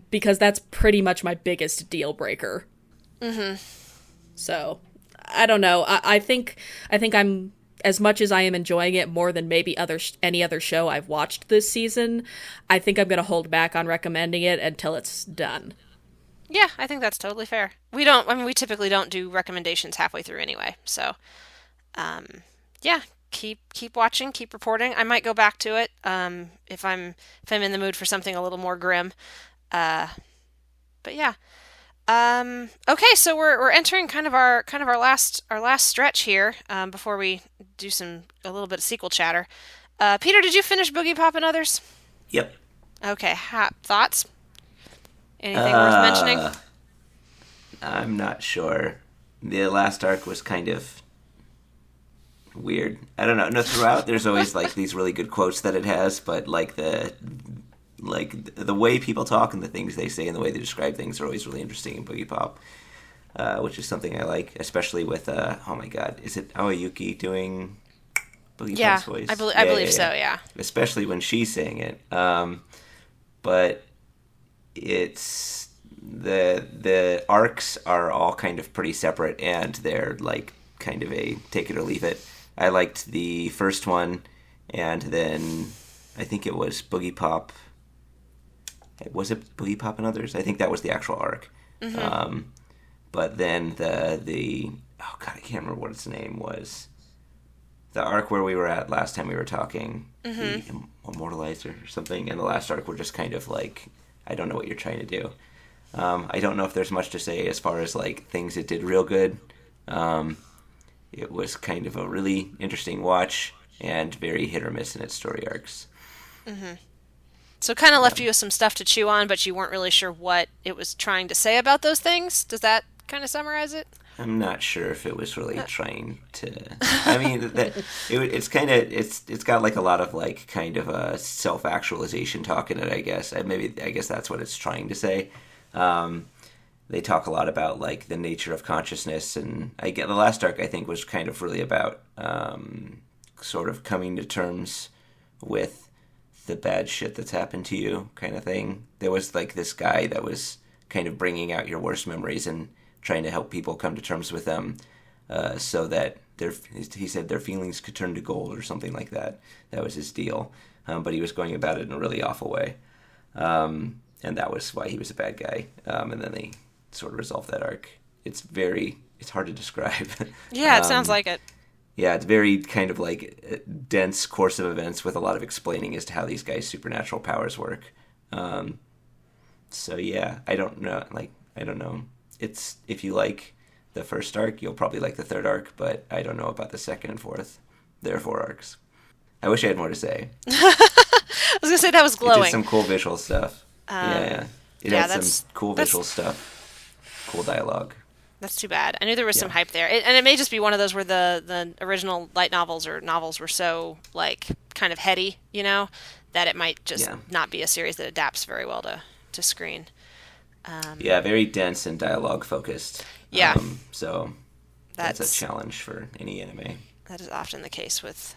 because that's pretty much my biggest deal breaker. So I don't know. I think I'm, as much as I am enjoying it more than maybe any other show I've watched this season, I think I'm going to hold back on recommending it until it's done. Yeah, I think that's totally fair. We typically don't do recommendations halfway through anyway. So, yeah, keep watching, keep reporting. I might go back to it if I'm in the mood for something a little more grim. But yeah. Okay, so we're entering kind of our last stretch here before we do a little bit of sequel chatter. Peter, did you finish Boogiepop and Others? Yep. Okay, thoughts? Anything worth mentioning? I'm not sure. The last arc was kind of weird. I don't know. No, throughout there's always like these really good quotes that it has, but like the way people talk and the things they say and the way they describe things are always really interesting in Boogiepop, which is something I like, especially with oh my god, is it Aoyuki doing Boogiepop's voice? I believe so. Yeah, especially when she's saying it. But it's the arcs are all kind of pretty separate, and they're like kind of a take it or leave it. I liked the first one, and then I think it was Boogiepop. Was it Boogiepop and Others? I think that was the actual arc. But then the oh god, I can't remember what its name was. The arc where we were at last time we were talking, the Immortalizer or something, and the last arc were just kind of like, I don't know what you're trying to do. I don't know if there's much to say as far as like things it did real good. It was kind of a really interesting watch and very hit or miss in its story arcs. So it kind of left you with some stuff to chew on, but you weren't really sure what it was trying to say about those things. Does that kind of summarize it? I'm not sure if it was really trying to. I mean, it's kind of it's got like a lot of like kind of a self-actualization talk in it. I guess that's what it's trying to say. They talk a lot about like the nature of consciousness, and the last arc I think was kind of really about sort of coming to terms with the bad shit that's happened to you, kind of thing. There was like this guy that was kind of bringing out your worst memories and trying to help people come to terms with them, so that he said their feelings could turn to gold or something like that. That was his deal, but he was going about it in a really awful way, and that was why he was a bad guy. And then they sort of resolved that arc. It's hard to describe. Yeah, it sounds like it. Yeah, it's very kind of like a dense course of events with a lot of explaining as to how these guys' supernatural powers work. So yeah, I don't know. It's, if you like the first arc, you'll probably like the third arc, but I don't know about the second and fourth. There are 4 arcs. I wish I had more to say. I was gonna say that was glowing. It did some cool visual stuff. It had some cool visual stuff. Cool dialogue. That's too bad. I knew there was some hype there. And it may just be one of those where the original light novels or novels were so, like, kind of heady, that it might just not be a series that adapts very well to screen. Very dense and dialogue focused. Yeah. So that's a challenge for any anime. That is often the case with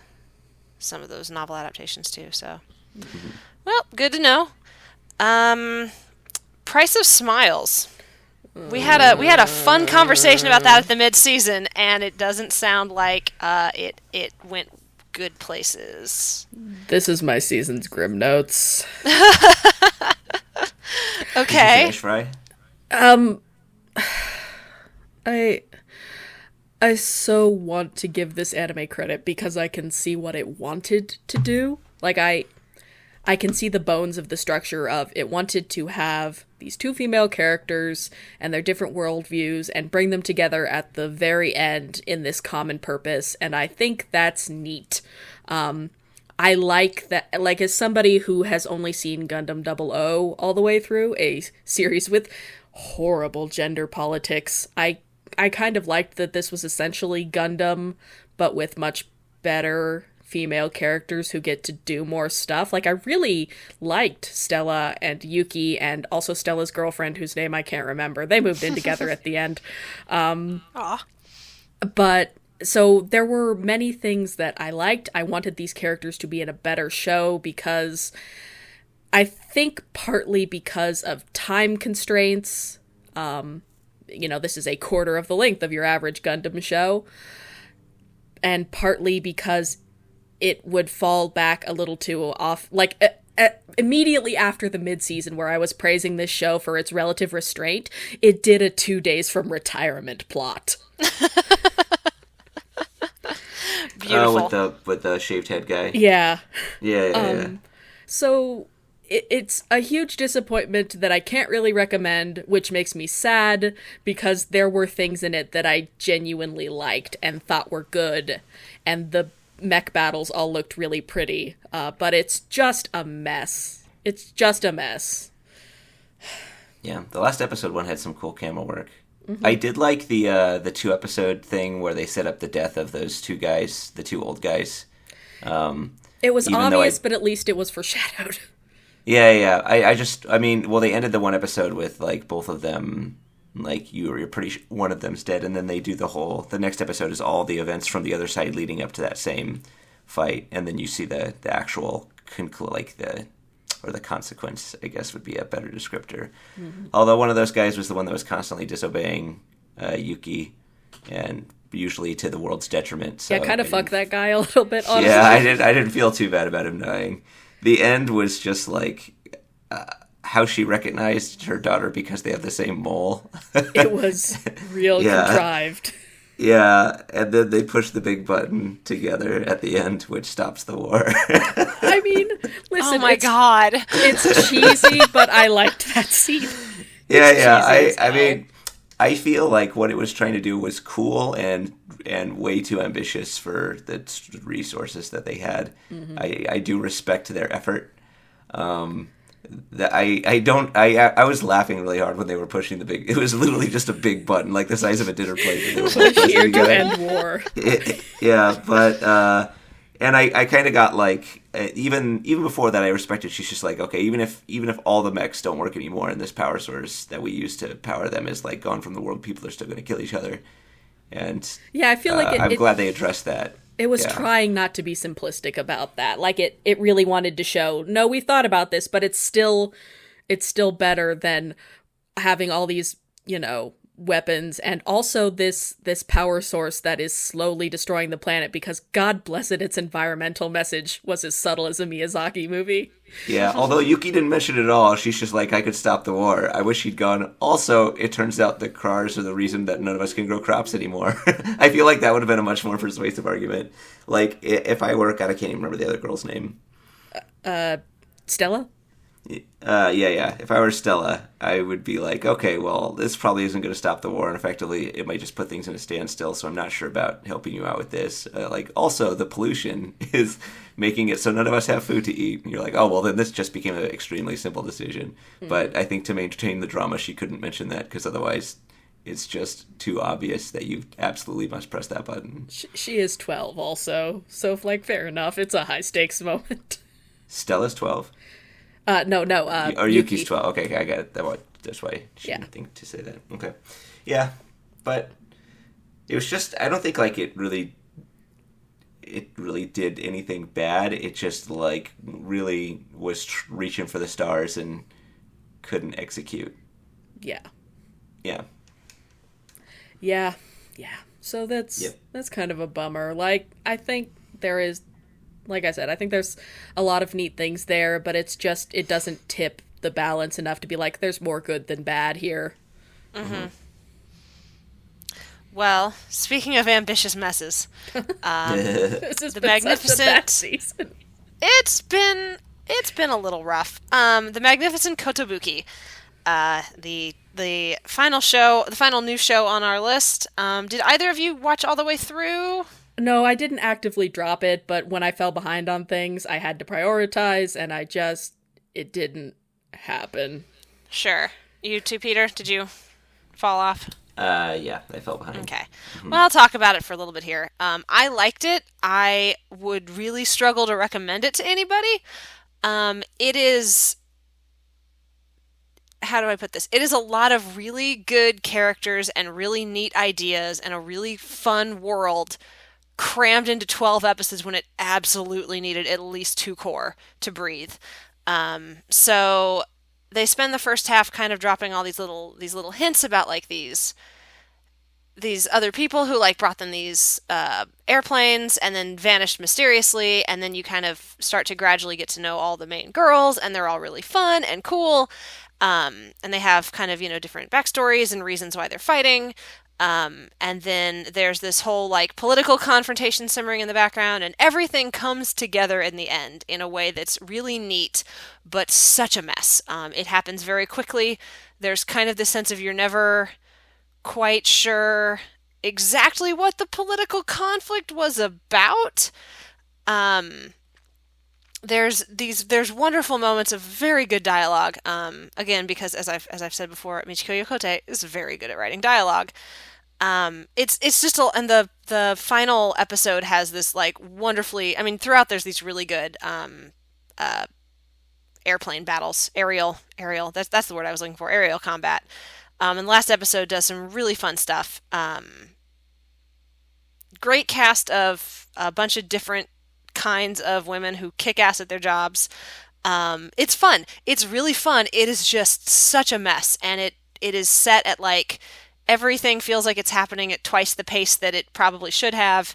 some of those novel adaptations too. So, well, good to know. Price of Smiles. We had a fun conversation about that at the mid-season, and it doesn't sound like it went good places. This is my season's grim notes. Okay. Did you finish, Vrai? I so want to give this anime credit because I can see what it wanted to do. Like, I can see the bones of the structure of it wanted to have these two female characters and their different worldviews and bring them together at the very end in this common purpose, and I think that's neat. I like that, like, as somebody who has only seen Gundam 00 all the way through, a series with horrible gender politics, I kind of liked that this was essentially Gundam, but with much better female characters who get to do more stuff. Like, I really liked Stella and Yuki, and also Stella's girlfriend, whose name I can't remember. They moved in together at the end. But, so there were many things that I liked. I wanted these characters to be in a better show because I think partly because of time constraints. This is a quarter of the length of your average Gundam show. And partly because it would fall back a little too off, like, immediately after the mid-season where I was praising this show for its relative restraint, it did a 2 days from retirement plot. Beautiful. With the shaved head guy. Yeah. Yeah. So it's a huge disappointment that I can't really recommend, which makes me sad because there were things in it that I genuinely liked and thought were good, and the mech battles all looked really pretty, but it's just a mess. It's just a mess. Yeah, the last episode one had some cool camera work. Mm-hmm. I did like the 2-episode thing where they set up the death of those two guys, the two old guys. It was obvious, but at least it was foreshadowed. Yeah. They ended the one episode with, like, both of them, like, you're pretty sure one of them's dead, and then they do the next episode is all the events from the other side leading up to that same fight, and then you see the actual, the consequence, I guess, would be a better descriptor. Mm-hmm. Although one of those guys was the one that was constantly disobeying Yuki, and usually to the world's detriment. So yeah, kind of fuck that guy a little bit, honestly. Yeah, I didn't feel too bad about him dying. The end was just like how she recognized her daughter because they have the same mole. It was real contrived. Yeah, and then they push the big button together at the end, which stops the war. I mean, listen, oh my god. It's cheesy, but I liked that scene. I mean, I feel like what it was trying to do was cool and way too ambitious for the resources that they had. Mm-hmm. I do respect their effort. I was laughing really hard when they were pushing the big. It was literally just a big button, like the size of a dinner plate. That they were here to end war. And I kind of got like even before that I respected. She's just like, okay, even if all the mechs don't work anymore and this power source that we use to power them is like gone from the world, people are still going to kill each other. And yeah, I feel like I'm glad they addressed that. It was trying not to be simplistic about that. Like it really wanted to show, no, we thought about this, but it's still better than having all these, weapons, and also this power source that is slowly destroying the planet because, God bless it, its environmental message was as subtle as a Miyazaki movie. Yeah, although Yuki didn't mention it at all, she's just like, I could stop the war. I wish he'd gone. Also, it turns out the Krars are the reason that none of us can grow crops anymore. I feel like that would have been a much more persuasive argument. Like, if I were, God, I can't even remember the other girl's name. Stella? Yeah. If I were Stella, I would be like, okay, well, this probably isn't going to stop the war, and effectively, it might just put things in a standstill, so I'm not sure about helping you out with this. Also, the pollution is making it so none of us have food to eat. And you're like, oh, well, then this just became an extremely simple decision. Mm-hmm. But I think to maintain the drama, she couldn't mention that, because otherwise it's just too obvious that you absolutely must press that button. She is 12 also, so, fair enough. It's a high-stakes moment. Stella's 12? No. Or Yuki's 12. Okay, I got it. That's why she didn't think to say that. Okay. Yeah, but it was just, I don't think, it really, it really did anything bad. It just, like, really was reaching for the stars and couldn't execute. Yeah. Yeah. Yeah. So that's kind of a bummer. Like, I think there is, like I said, I think there's a lot of neat things there, but it's just, it doesn't tip the balance enough to be like, there's more good than bad here. Mm-hmm. Well, speaking of ambitious messes, the Magnificent season. It's been a little rough. The Magnificent Kotobuki, the final show, the final new show on our list. Did either of you watch all the way through? No, I didn't actively drop it, but when I fell behind on things, I had to prioritize, and it didn't happen. Sure. You too, Peter? Did you fall off? Yeah, I fell behind. Okay. Well, I'll talk about it for a little bit here. I liked it. I would really struggle to recommend it to anybody. It is... How do I put this? It is a lot of really good characters and really neat ideas and a really fun world crammed into 12 episodes when it absolutely needed at least 2 core to breathe. So they spend the first half kind of dropping all these little hints about like these other people who like brought them these airplanes and then vanished mysteriously, and then you kind of start to gradually get to know all the main girls, and they're all really fun and cool, and they have kind of, you know, different backstories and reasons why they're fighting. And then there's this whole like political confrontation simmering in the background, and everything comes together in the end in a way that's really neat, but such a mess. It happens very quickly. There's kind of this sense of you're never quite sure exactly what the political conflict was about. There's wonderful moments of very good dialogue. Again, because as I've said before, Michiko Yokote is very good at writing dialogue. It's just and the final episode has this like wonderfully, I mean, throughout there's these really good airplane battles, aerial, that's the word I was looking for, aerial combat. And the last episode does some really fun stuff. Great cast of a bunch of different kinds of women who kick ass at their jobs. It's fun. It's really fun. It is just such a mess, and it is set at like everything feels like it's happening at twice the pace that it probably should have.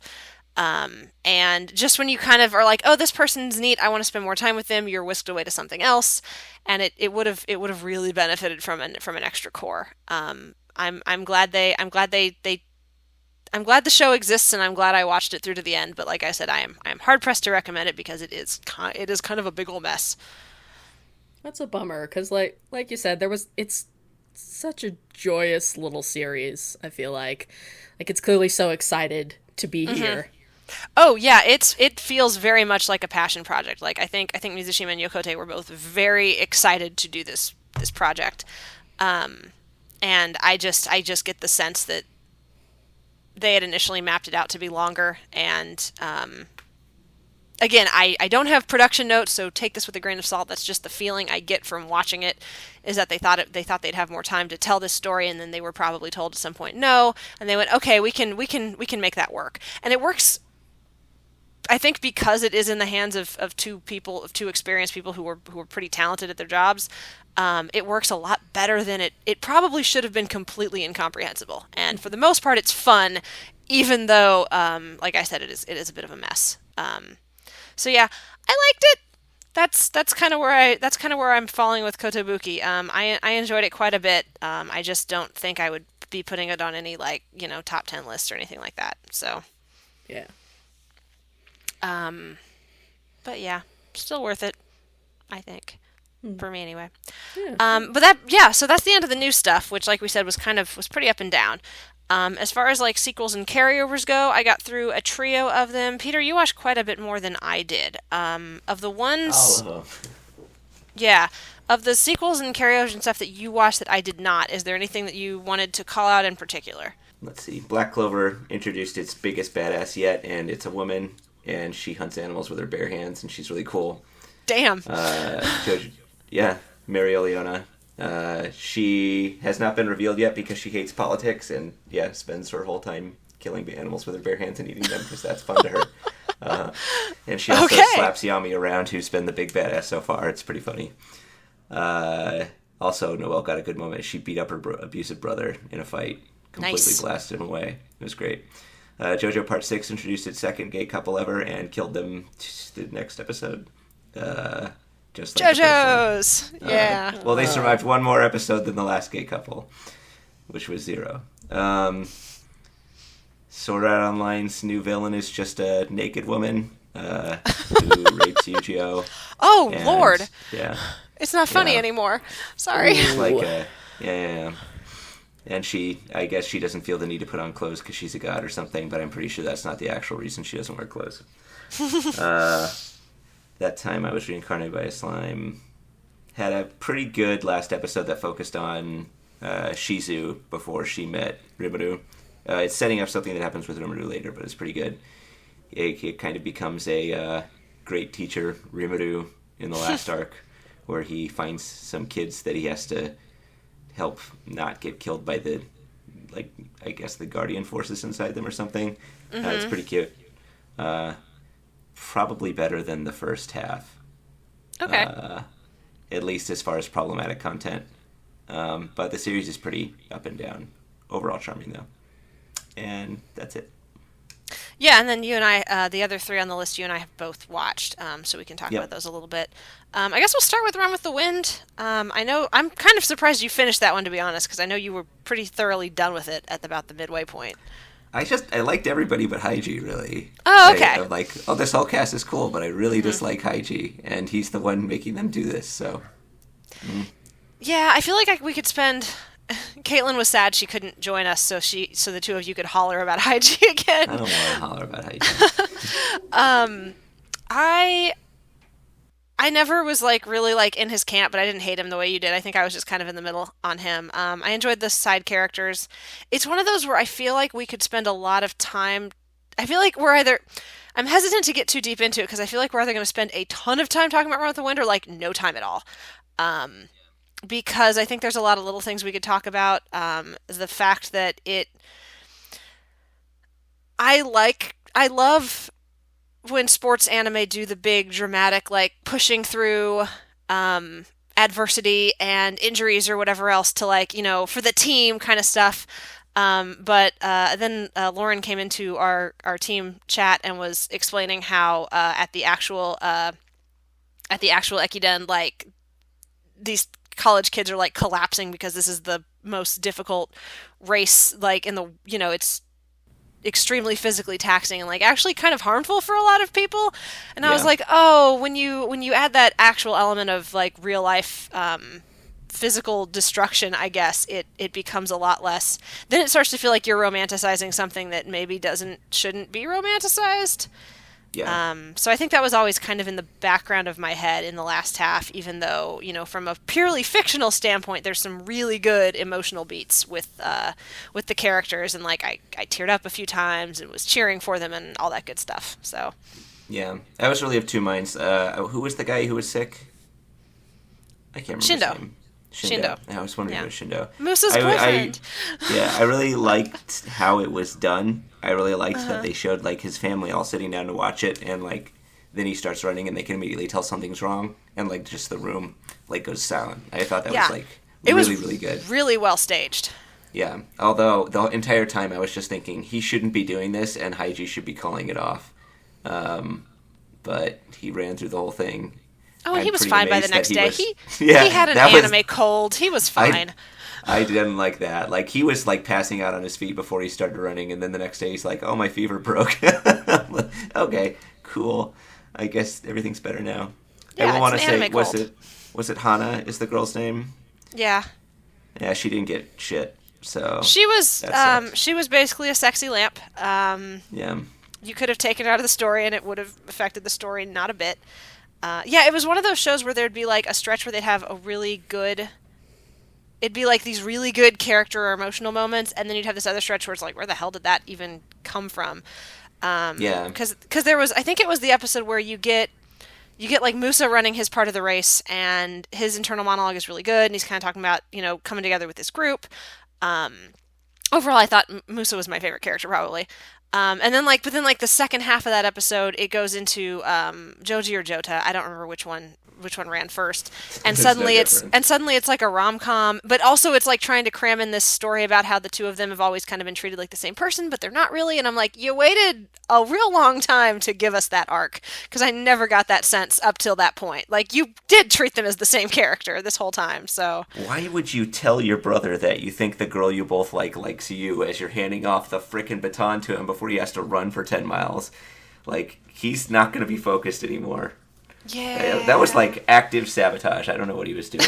And just when you kind of are like, oh, this person's neat, I want to spend more time with them, you're whisked away to something else, and it would have really benefited from an extra core. I'm glad the show exists, and I'm glad I watched it through to the end. But like I said, I am hard pressed to recommend it because it is kind of a big old mess. That's a bummer because like you said, it's such a joyous little series. I feel like it's clearly so excited to be here. Oh yeah, it feels very much like a passion project. Like I think Mizushima and Yokote were both very excited to do this project, and I just get the sense that they had initially mapped it out to be longer. And again, I don't have production notes, so take this with a grain of salt. That's just the feeling I get from watching it, is that they thought they'd have more time to tell this story, and then they were probably told at some point no, and they went, okay, we can make that work, and it works. I think because it is in the hands of two experienced people who were pretty talented at their jobs, it works a lot better than it probably should have been completely incomprehensible. And for the most part, it's fun, even though, like I said, it is a bit of a mess. So yeah, I liked it. That's kind of where I'm falling with Kotobuki. I enjoyed it quite a bit. I just don't think I would be putting it on any like, you know, top 10 lists or anything like that. So yeah. But yeah, still worth it, I think. For me anyway. Yeah. So that's the end of the new stuff, which like we said was pretty up and down. As far as like sequels and carryovers go, I got through a trio of them. Peter, you watched quite a bit more than I did. Of the ones Yeah. Of the sequels and carryovers and stuff that you watched that I did not, is there anything that you wanted to call out in particular? Let's see. Black Clover introduced its biggest badass yet, and it's a woman, and she hunts animals with her bare hands, and she's really cool. Damn. Yeah, Marioliona. She has not been revealed yet because she hates politics and, spends her whole time killing the animals with her bare hands and eating them because that's fun to her. And she also Okay. slaps Yami around, who's been the big badass so far. It's pretty funny. Also, Noelle got a good moment. She beat up her abusive brother in a fight, completely Nice. blasted him away. It was great. JoJo Part 6 introduced its second gay couple ever and killed them the next episode. Just like the first one. JoJo's! Yeah. Well, they survived one more episode than the last gay couple, which was 0. Sword Art Online's new villain is just a naked woman who rapes Yu-Gi-Oh! Oh, And, Lord. Yeah. It's not funny Yeah. anymore. Sorry. Like, yeah. And I guess she doesn't feel the need to put on clothes because she's a god or something, but I'm pretty sure that's not the actual reason she doesn't wear clothes. That time I was reincarnated by a slime. Had a pretty good last episode that focused on Shizu before she met Rimuru. It's setting up something that happens with Rimuru later, but it's pretty good. It kind of becomes a great teacher, Rimuru, in the last arc, where he finds some kids that he has to help not get killed by the, I guess the guardian forces inside them or something. It's pretty cute. Probably better than the first half. Okay. At least as far as problematic content. But the series is pretty up and down. Overall charming, though. And that's it. Yeah, and then you and I, the other 3 on the list, you and I have both watched, so we can talk about those a little bit. I guess we'll start with Run with the Wind. I know, I'm kind of surprised you finished that one, to be honest, because I know you were pretty thoroughly done with it at about the midway point. I liked everybody but Haiji, really. Oh, okay. I'm like, this whole cast is cool, but I really dislike Haiji, and he's the one making them do this, so. Yeah, I feel like we could spend... Caitlin was sad she couldn't join us, so the two of you could holler about Haiji again. I don't want to holler about Haiji. I never was really in his camp, but I didn't hate him the way you did. I think I was just kind of in the middle on him. I enjoyed the side characters. It's one of those where I feel like we could spend a lot of time. I feel like I'm hesitant to get too deep into it because I feel like we're either going to spend a ton of time talking about Run with the Wind or no time at all. Because I think there's a lot of little things we could talk about. The fact that I love when sports anime do the big dramatic pushing through adversity and injuries or whatever else to for the team kind of stuff. But then Lauren came into our team chat and was explaining how at the actual Ekiden these college kids are collapsing because this is the most difficult race in the it's extremely physically taxing and actually kind of harmful for a lot of people. And I was like, oh, when you add that actual element of real life physical destruction, I guess it becomes a lot less. Then it starts to feel like you're romanticizing something that maybe shouldn't be romanticized. Yeah. So I think that was always kind of in the background of my head in the last half, even though, from a purely fictional standpoint, there's some really good emotional beats with the characters. And I teared up a few times and was cheering for them and all that good stuff. So. Yeah. I was really of two minds. Who was the guy who was sick? I can't remember his name. Shindo. I was wondering who was Shindo. Musa's boyfriend. I really liked how it was done. I really liked that they showed his family all sitting down to watch it, and then he starts running, and they can immediately tell something's wrong, and just the room goes silent. I thought that was really good, really well staged. Yeah. Although the entire time I was just thinking he shouldn't be doing this, and Haiji should be calling it off. But he ran through the whole thing. Oh, and he was fine by the next day. He had an anime cold. He was fine. I didn't like that. He was passing out on his feet before he started running, and then the next day he's like, "Oh, my fever broke." Okay, cool. I guess everything's better now. Yeah, I want to say, cold. was it Hana? Is the girl's name? Yeah. Yeah, she didn't get shit. So she was basically a sexy lamp. Yeah. You could have taken it out of the story, and it would have affected the story not a bit. It was one of those shows where there'd be a stretch where they'd have a really good. It'd be these really good character or emotional moments, and then you'd have this other stretch where it's where the hell did that even come from? Because there was, I think it was the episode where you get Musa running his part of the race, and his internal monologue is really good, and he's kind of talking about coming together with this group. Overall, I thought Musa was my favorite character probably. And then like, but then like the second half of that episode, it goes into Joji or Jota. I don't remember which one ran first. And There's no suddenly difference. it's like a rom-com, but also it's like trying to cram in this story about how the two of them have always kind of been treated like the same person, but they're not really. And I'm like, you waited a real long time to give us that arc, because I never got that sense up till that point. Like, you did treat them as the same character this whole time. So Why would you tell your brother that you think the girl you both like likes you as you're handing off the frickin' baton to him before he has to run for 10 miles? Like, he's not going to be focused anymore. yeah, That was like active sabotage. I don't know what he was doing.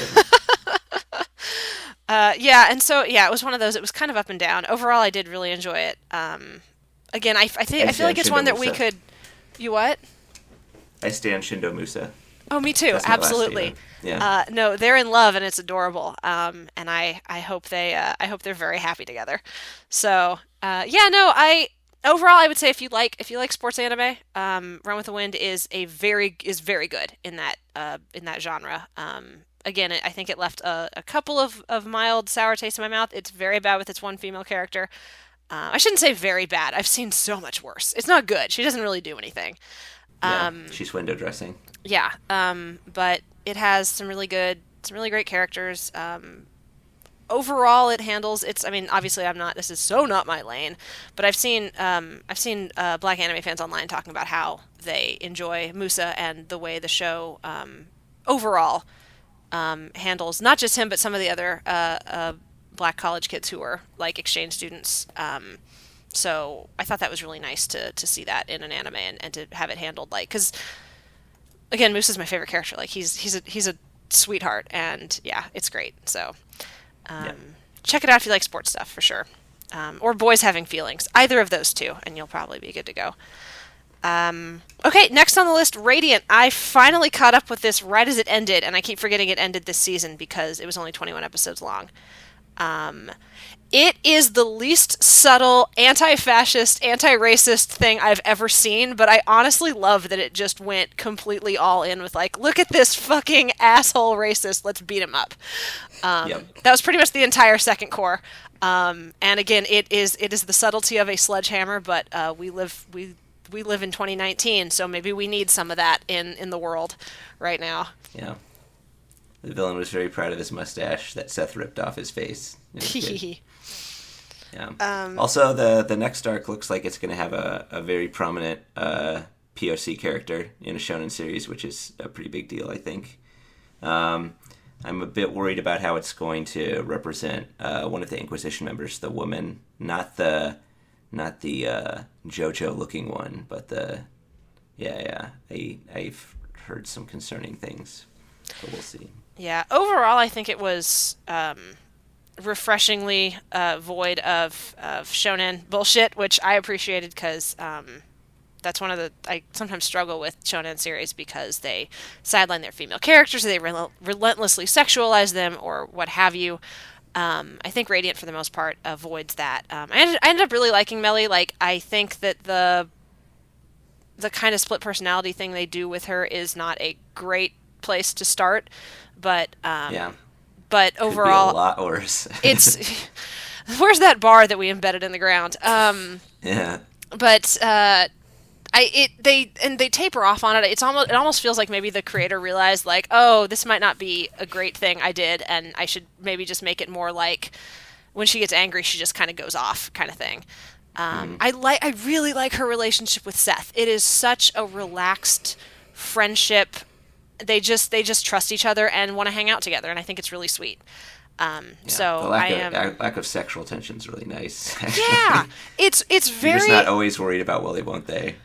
yeah, and so yeah, it was one of those. It was kind of up and down. Overall, I did really enjoy it. Again, I feel like it's one that we Shindo could. You what? I stand Shindo Musa. Oh, me too. That's my last Absolutely. statement. Yeah. No, they're in love and it's adorable. And I hope they're very happy together. So yeah, no, I overall I would say if you like sports anime, Run with the Wind is very good in that genre. Again, I think it left a couple of mild sour tastes in my mouth. It's very bad with its one female character. I shouldn't say very bad. I've seen so much worse. It's not good. She doesn't really do anything. Yeah. She's window dressing. Yeah, but it has some really great characters. Overall, it handles its. I mean, obviously, I'm not. This is so not my lane, but I've seen Black anime fans online talking about how they enjoy Musa and the way the show overall handles not just him, but some of the other Black college kids who are like exchange students. So I thought that was really nice to see that in an anime, and to have it handled like, because again, Moose is my favorite character. Like, he's a sweetheart, and yeah, it's great. So Yeah. check it out if you like sports stuff for sure, or boys having feelings. Either of those two, and you'll probably be good to go. Okay, next on the list, Radiant. I finally caught up with this right as it ended, and I keep forgetting it ended this season because it was only 21 episodes long. It is the least subtle anti-fascist, anti-racist thing I've ever seen, but I honestly love that it just went completely all in with like, look at this fucking asshole racist, let's beat him up. That was pretty much the entire second core. And again, it is the subtlety of a sledgehammer, but we live in 2019, so maybe we need some of that in the world right now. Yeah. The villain was very proud of his mustache that Seth ripped off his face. Yeah. Also, the next arc looks like it's going to have a very prominent POC character in a shonen series, which is a pretty big deal, I think. I'm a bit worried about how it's going to represent one of the Inquisition members, the woman, not the JoJo-looking one, but I've heard some concerning things, so we'll see. Yeah, overall, I think it was refreshingly void of shonen bullshit, which I appreciated, because that's one of the... I sometimes struggle with shonen series because they sideline their female characters, or they relentlessly sexualize them, or what have you. I think Radiant, for the most part, avoids that. I ended up really liking Melly. Like, I think that the kind of split personality thing they do with her is not a great place to start, but but overall, could be a lot worse. It's where's that bar that we embedded in the ground? Yeah. But they taper off on it. It almost feels like maybe the creator realized, like, oh, this might not be a great thing I did, and I should maybe just make it more like when she gets angry, she just kind of goes off, kind of thing. I really like her relationship with Seth. It is such a relaxed friendship. They just trust each other and want to hang out together, and I think it's really sweet. So the lack of sexual tension is really nice. Actually. Yeah, it's very. You're just not always worried about will they, won't they.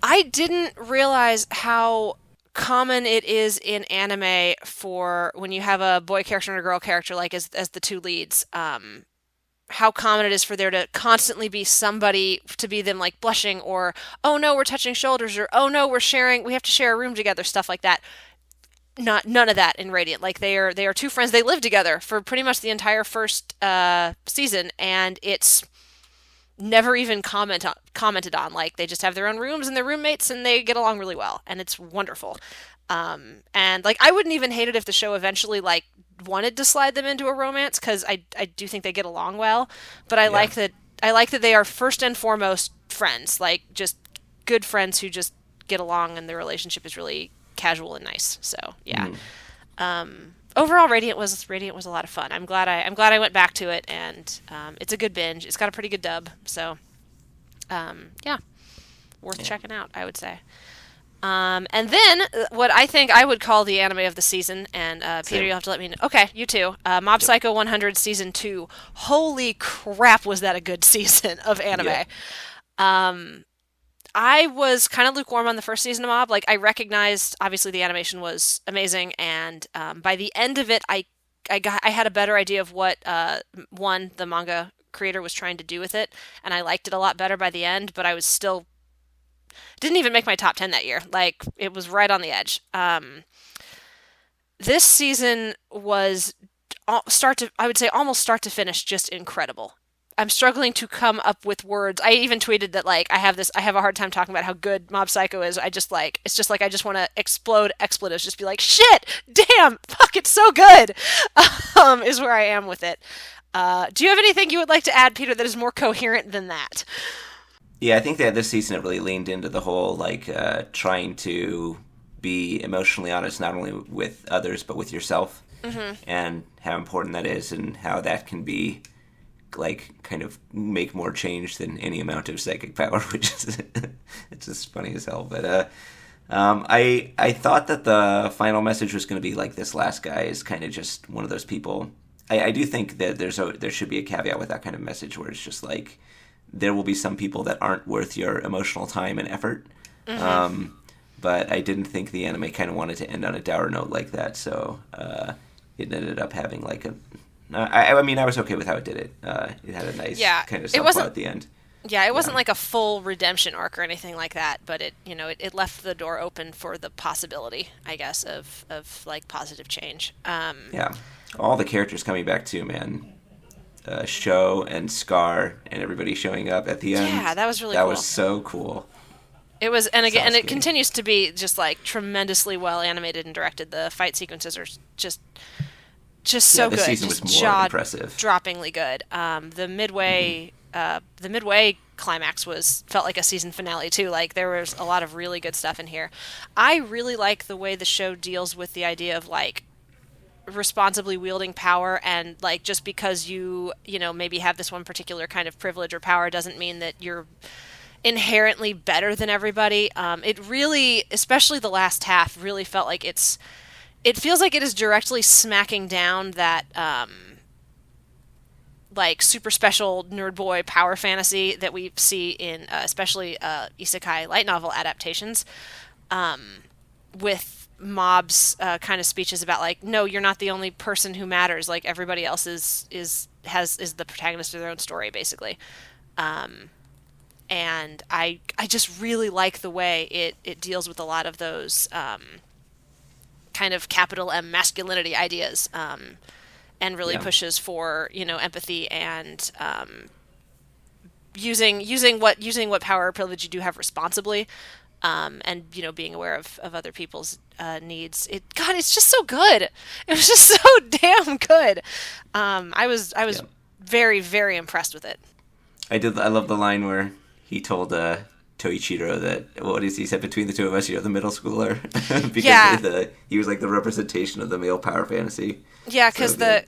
I didn't realize how common it is in anime for when you have a boy character and a girl character, like as the two leads. How common it is for there to constantly be somebody to be them, like blushing, or oh no, we're touching shoulders, or oh no, we have to share a room together, stuff like that. None of that in Radiant. Like, they are two friends. They live together for pretty much the entire first season, and it's never even commented on. Like, they just have their own rooms and their roommates, and they get along really well, and it's wonderful. And like, I wouldn't even hate it if the show eventually wanted to slide them into a romance, because I do think they get along well. But I like that like that they are first and foremost friends, like just good friends who just get along, and their relationship is really casual and nice. So yeah. Overall, Radiant was a lot of fun. I'm glad I went back to it, and it's a good binge. It's got a pretty good dub, so yeah, worth checking out, I would say. And then what I think I would call the anime of the season, and Peter, you'll have to let me know. Okay, you too. Mob Psycho 100 season 2. Holy crap, was that a good season of anime? Yeah. I was kind of lukewarm on the first season of Mob. Like, I recognized, obviously, the animation was amazing, and by the end of it, I had a better idea of what the manga creator was trying to do with it, and I liked it a lot better by the end. But I was still didn't even make my top 10 that year. Like, it was right on the edge. This season was almost start to finish, just incredible. I'm struggling to come up with words. I even tweeted that, like, I have a hard time talking about how good Mob Psycho is. I just want to explode expletives, just be like, shit, damn, fuck, it's so good, is where I am with it. Do you have anything you would like to add, Peter, that is more coherent than that? Yeah, I think that this season it really leaned into the whole, like, trying to be emotionally honest, not only with others, but with yourself, and how important that is, and how that can be, like, kind of make more change than any amount of psychic power, which is it's just funny as hell. But I thought that the final message was going to be like, this last guy is kind of just one of those people. I do think that there should be a caveat with that kind of message, where it's just like, there will be some people that aren't worth your emotional time and effort. But I didn't think the anime kind of wanted to end on a dour note like that, so it ended up having like a... I mean, I was okay with how it did it. It had a nice kind of subplot at the end. Yeah, it wasn't like a full redemption arc or anything like that, but it left the door open for the possibility, I guess, of like positive change. Yeah, all the characters coming back too, man. Sho and Scar and everybody showing up at the end. Yeah, that was really cool. That was so cool. It was, and again, and it continues to be just like tremendously well animated and directed. The fight sequences are just so good. This season was more impressive. Jaw-droppingly good. The midway climax felt like a season finale too. Like, there was a lot of really good stuff in here. I really like the way the show deals with the idea of, like, responsibly wielding power, and, like, just because you maybe have this one particular kind of privilege or power doesn't mean that you're inherently better than everybody. It really, especially the last half, really felt like it feels like it is directly smacking down that like super special nerd boy power fantasy that we see in especially isekai light novel adaptations, with Mob's kind of speeches about, like, no, you're not the only person who matters. Like, everybody else is the protagonist of their own story, basically. And I just really like the way it deals with a lot of those kind of capital M masculinity ideas, and really pushes for empathy and using what power or privilege you do have responsibly, and being aware of other people's needs. It's just so good. It was just so damn good. I was very, very impressed with it. I love the line where he told Toichiro that, what is he said, between the two of us, you're the middle schooler, because he was like the representation of the male power fantasy. Yeah, because the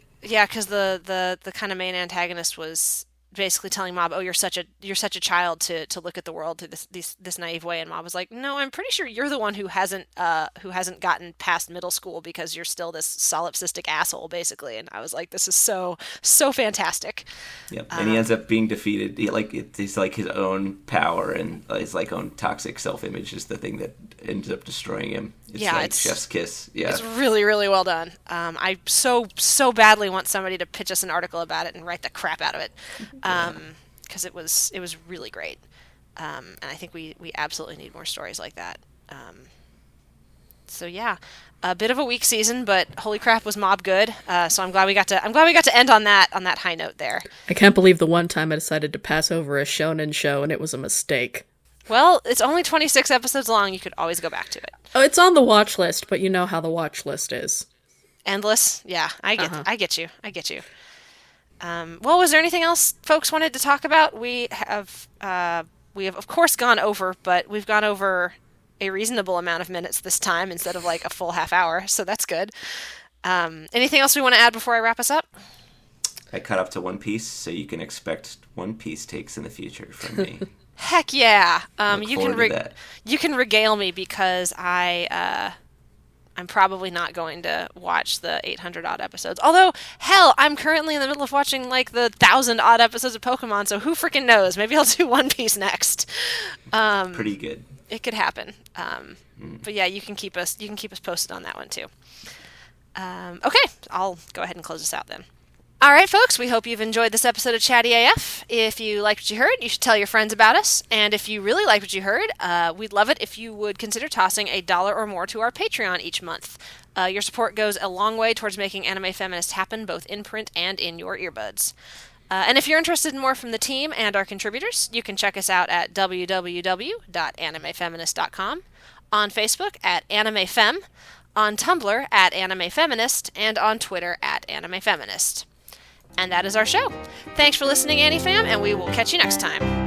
kind of main antagonist was basically telling Mob, "Oh, you're such a child to look at the world through this naive way." And Mob was like, "No, I'm pretty sure you're the one who hasn't gotten past middle school, because you're still this solipsistic asshole, basically." And I was like, "This is so fantastic." Yep. And he ends up being defeated. It's like his own power and his like own toxic self-image is the thing that ends up destroying him. It's chef's kiss. Yeah, it's really, really well done. I so badly want somebody to pitch us an article about it and write the crap out of it, because it was really great, and I think we absolutely need more stories like that. So yeah, a bit of a weak season, but holy crap, was Mob good. So I'm glad we got to end on that high note there. I can't believe the one time I decided to pass over a shonen show and it was a mistake. Well, it's only 26 episodes long. You could always go back to it. Oh, it's on the watch list, but you know how the watch list is. Endless? Yeah, I get you. Well, was there anything else folks wanted to talk about? We have of course gone over, but we've gone over a reasonable amount of minutes this time instead of like a full half hour, so that's good. Anything else we want to add before I wrap us up? I caught up to One Piece, so you can expect One Piece takes in the future from me. Heck yeah! Look forward to that. You can regale me because I'm probably not going to watch the 800 odd episodes. Although, hell, I'm currently in the middle of watching like the 1,000 odd episodes of Pokemon, so who freaking knows? Maybe I'll do One Piece next. Pretty good. It could happen. But yeah, you can keep us posted on that one too. Okay, I'll go ahead and close this out then. All right, folks, we hope you've enjoyed this episode of Chatty AF. If you liked what you heard, you should tell your friends about us. And if you really liked what you heard, we'd love it if you would consider tossing $1 or more to our Patreon each month. Your support goes a long way towards making Anime Feminist happen, both in print and in your earbuds. And if you're interested in more from the team and our contributors, you can check us out at www.animefeminist.com, on Facebook at AnimeFem, on Tumblr at AnimeFeminist, and on Twitter at AnimeFeminist. And that is our show. Thanks for listening, AniFam, and we will catch you next time.